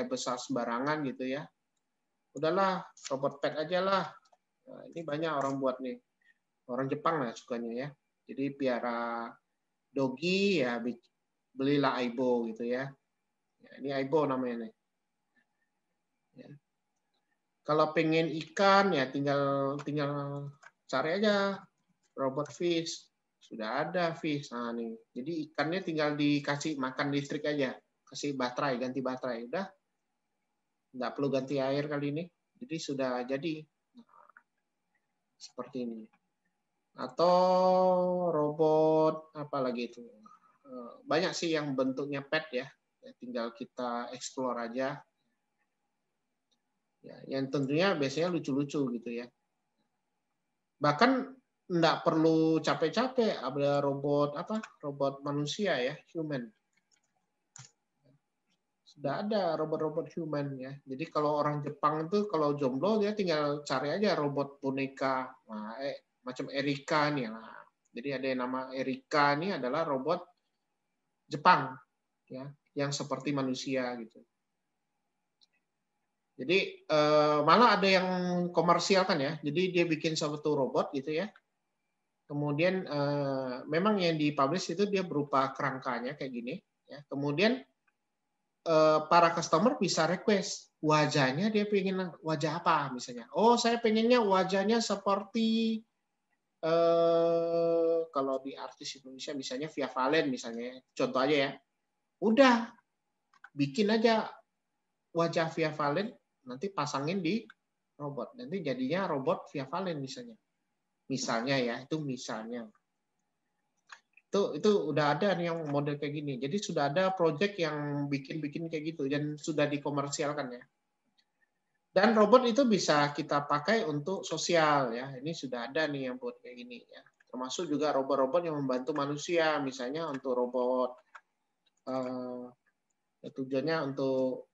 besar sembarangan gitu ya, udahlah robot pet aja lah. Nah, ini banyak orang buat nih, orang Jepang lah sukanya ya. Jadi piara dogi ya belilah Aibo gitu ya. Ya ini Aibo namanya nih. Ya. Kalau pengen ikan ya tinggal cari aja robot fish. Sudah ada fish. Nah, nih. Jadi ikannya tinggal dikasih makan listrik aja. Kasih baterai, ganti baterai. Udah. Nggak perlu ganti air kali ini. Jadi sudah jadi. Nah, seperti ini. Atau robot, apa lagi itu. Banyak sih yang bentuknya pet ya. Tinggal kita explore aja. Ya, yang tentunya biasanya lucu-lucu gitu ya. Bahkan nggak perlu capek-capek, ada robot manusia ya, human. Sudah ada robot-robot human ya. Jadi kalau orang Jepang itu kalau jomblo dia tinggal cari aja robot boneka, nah, macam Erika nih lah. Jadi ada yang nama Erika ini adalah robot Jepang ya, yang seperti manusia gitu. Jadi malah ada yang komersial kan ya. Jadi dia bikin suatu robot gitu ya. Kemudian memang yang dipublish itu dia berupa kerangkanya kayak gini. Ya. Kemudian para customer bisa request wajahnya, dia pengen wajah apa misalnya. Oh, saya pengennya wajahnya seperti kalau di artis Indonesia misalnya Via Valen misalnya, contoh aja ya. Udah bikin aja wajah Via Valen, nanti pasangin di robot. Nanti jadinya robot Via Valen misalnya. Misalnya ya, itu misalnya. Itu udah ada nih yang model kayak gini. Jadi sudah ada project yang bikin-bikin kayak gitu dan sudah dikomersialkan ya. Dan robot itu bisa kita pakai untuk sosial ya. Ini sudah ada nih yang buat kayak gini ya. Termasuk juga robot-robot yang membantu manusia, misalnya untuk robot tujuannya untuk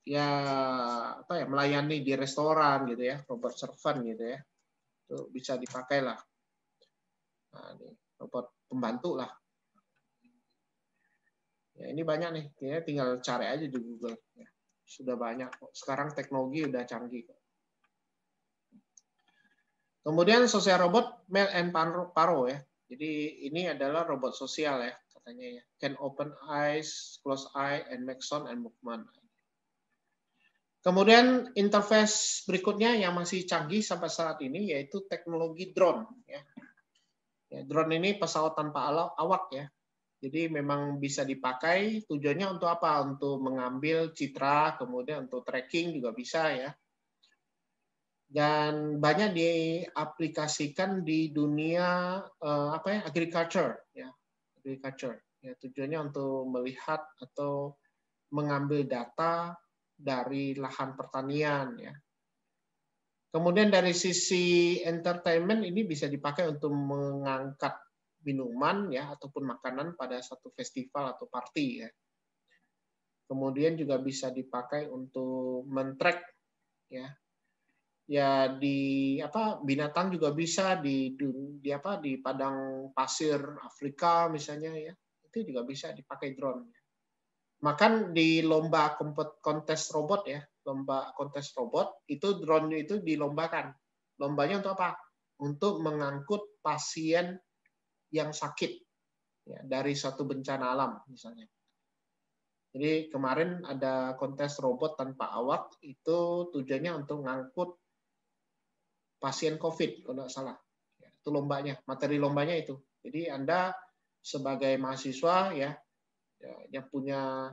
ya apa ya, melayani di restoran gitu ya, robot servant gitu ya. Itu bisa dipakai lah. Nah, ini robot pembantu lah. Ya, ini banyak nih, ya, tinggal cari aja di Google. Ya, sudah banyak. Sekarang teknologi udah canggih. Kemudian sosial robot Mel and Paro ya. Jadi ini adalah robot sosial ya katanya ya. Can open eyes, close eye, and make sound and movement. Kemudian interface berikutnya yang masih canggih sampai saat ini yaitu teknologi drone ya. Ya, drone ini pesawat tanpa awak ya. Jadi memang bisa dipakai, tujuannya untuk apa? Untuk mengambil citra, kemudian untuk tracking juga bisa ya. Dan banyak diaplikasikan di dunia agriculture ya. Agriculture. Ya, tujuannya untuk melihat atau mengambil data dari lahan pertanian ya. Kemudian dari sisi entertainment ini bisa dipakai untuk mengangkat minuman ya ataupun makanan pada satu festival atau party ya. Kemudian juga bisa dipakai untuk men-track ya. Ya di binatang juga bisa di padang pasir Afrika misalnya ya. Itu juga bisa dipakai drone. Makan di lomba kontes robot ya, lomba kontes robot itu drone itu dilombakan. Lombanya untuk apa? Untuk mengangkut pasien yang sakit ya, dari suatu bencana alam misalnya. Jadi kemarin ada kontes robot tanpa awak itu tujuannya untuk mengangkut pasien COVID kalau nggak salah. Ya, itu lombanya, materi lombanya itu. Jadi Anda sebagai mahasiswa ya yang punya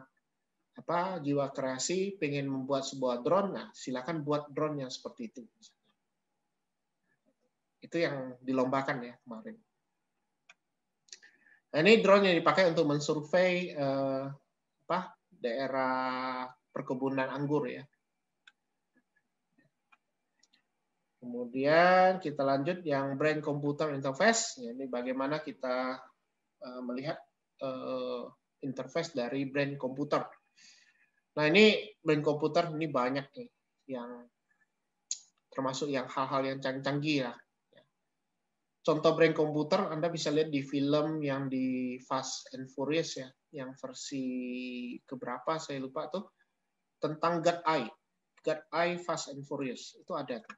jiwa kreasi, pengen membuat sebuah drone, nah silakan buat drone yang seperti itu. Itu yang dilombakan ya kemarin. Nah, ini drone yang dipakai untuk mensurvei daerah perkebunan anggur ya. Kemudian kita lanjut yang brain computer interface. Ya, ini bagaimana kita melihat interface dari brain computer. Nah, ini brain computer ini banyak nih yang termasuk yang hal-hal yang canggih ya. Contoh brain computer Anda bisa lihat di film yang di Fast and Furious ya, yang versi keberapa saya lupa tuh, tentang God Eye Fast and Furious itu ada tuh.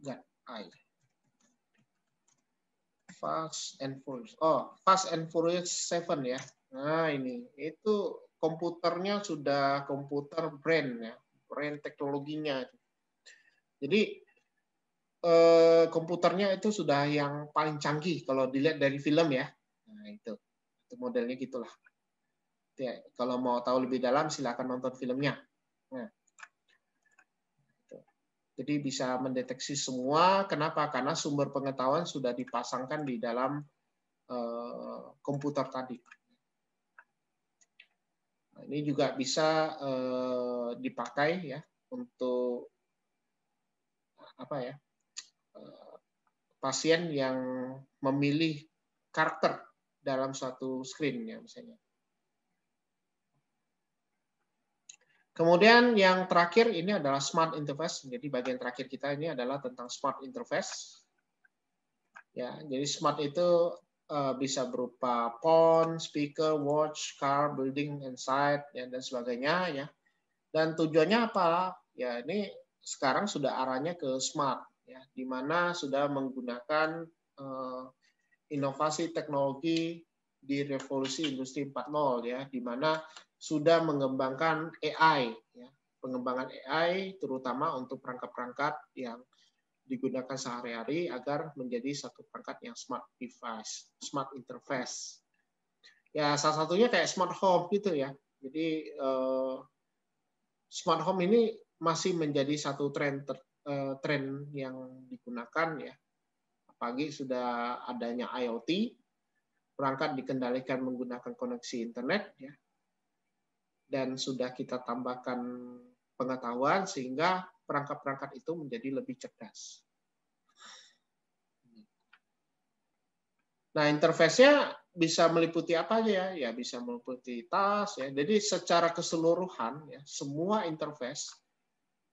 God Eye Fast and Furious. Oh, Fast and Furious 7 ya. Nah, ini itu komputernya sudah komputer brain ya, brain teknologinya. Jadi komputernya itu sudah yang paling canggih kalau dilihat dari film ya. Nah, itu modelnya gitulah. Ya, kalau mau tahu lebih dalam silakan nonton filmnya. Nah, jadi bisa mendeteksi semua. Kenapa? Karena sumber pengetahuan sudah dipasangkan di dalam komputer tadi. Nah, ini juga bisa dipakai ya untuk pasien yang memilih karakter dalam suatu screen ya misalnya. Kemudian yang terakhir ini adalah smart interface. Jadi bagian terakhir kita ini adalah tentang smart interface. Ya, jadi smart itu bisa berupa phone, speaker, watch, car, building, and site, ya, dan sebagainya ya. Dan tujuannya apa? Ya ini sekarang sudah arahnya ke smart, ya, di mana sudah menggunakan inovasi teknologi di revolusi industri 4.0, ya, di mana sudah mengembangkan AI, ya, pengembangan AI terutama untuk perangkat-perangkat yang digunakan sehari-hari agar menjadi satu perangkat yang smart device, smart interface. Ya salah satunya kayak smart home gitu ya. Jadi smart home ini masih menjadi satu tren yang digunakan ya. Apalagi sudah adanya IoT, perangkat dikendalikan menggunakan koneksi internet ya. Dan sudah kita tambahkan pengetahuan sehingga perangkat-perangkat itu menjadi lebih cerdas. Nah, interface-nya bisa meliputi apa aja ya? Ya bisa meliputi tas ya. Jadi secara keseluruhan ya, semua interface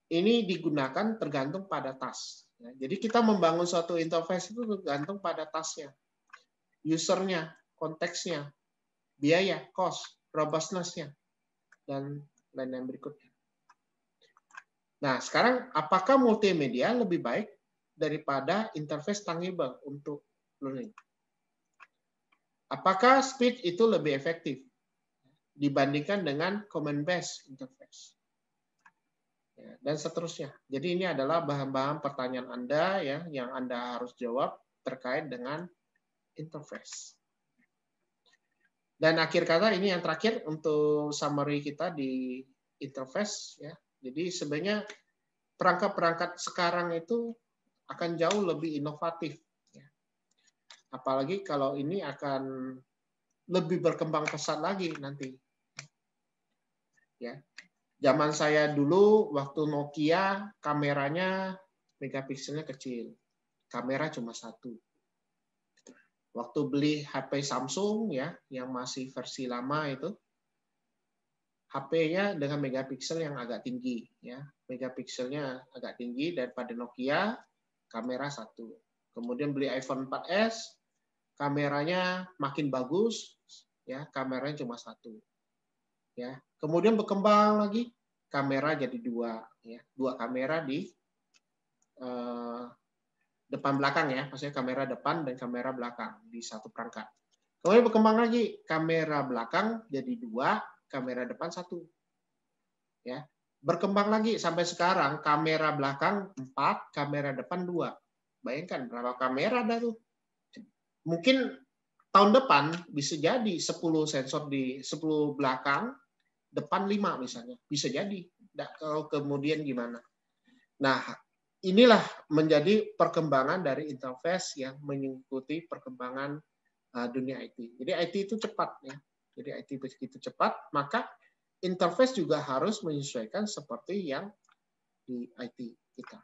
ini digunakan tergantung pada tas. Ya, jadi kita membangun suatu interface itu tergantung pada tasnya, usernya, konteksnya, biaya, cost, robustness-nya, dan lain-lain berikutnya. Nah, sekarang apakah multimedia lebih baik daripada interface tangible untuk learning? Apakah speech itu lebih efektif dibandingkan dengan command-based interface? Ya, dan seterusnya. Jadi ini adalah bahan-bahan pertanyaan Anda ya, yang Anda harus jawab terkait dengan interface. Dan akhir kata ini yang terakhir untuk summary kita di interface ya. Jadi sebenarnya perangkat-perangkat sekarang itu akan jauh lebih inovatif. Ya. Apalagi kalau ini akan lebih berkembang pesat lagi nanti. Ya. Zaman saya dulu waktu Nokia kameranya megapikselnya kecil. Kamera cuma 1. Waktu beli HP Samsung ya yang masih versi lama itu HP-nya dengan megapiksel yang agak tinggi ya. Megapikselnya agak tinggi daripada Nokia, kamera 1. Kemudian beli iPhone 4S, kameranya makin bagus ya, kameranya cuma 1. Ya. Kemudian berkembang lagi, kamera jadi 2 ya. 2 kamera di depan belakang ya, maksudnya kamera depan dan kamera belakang di satu perangkat. Kemudian berkembang lagi, kamera belakang jadi 2, kamera depan 1. Ya. Berkembang lagi sampai sekarang kamera belakang 4, kamera depan 2. Bayangkan berapa kamera ada tuh. Mungkin tahun depan bisa jadi 10 sensor di 10 belakang, depan 5 misalnya. Bisa jadi. Kalau kemudian gimana? Nah, inilah menjadi perkembangan dari interface yang mengikuti perkembangan dunia IT. Jadi IT itu cepat ya. Jadi IT begitu cepat, maka interface juga harus menyesuaikan seperti yang di IT kita.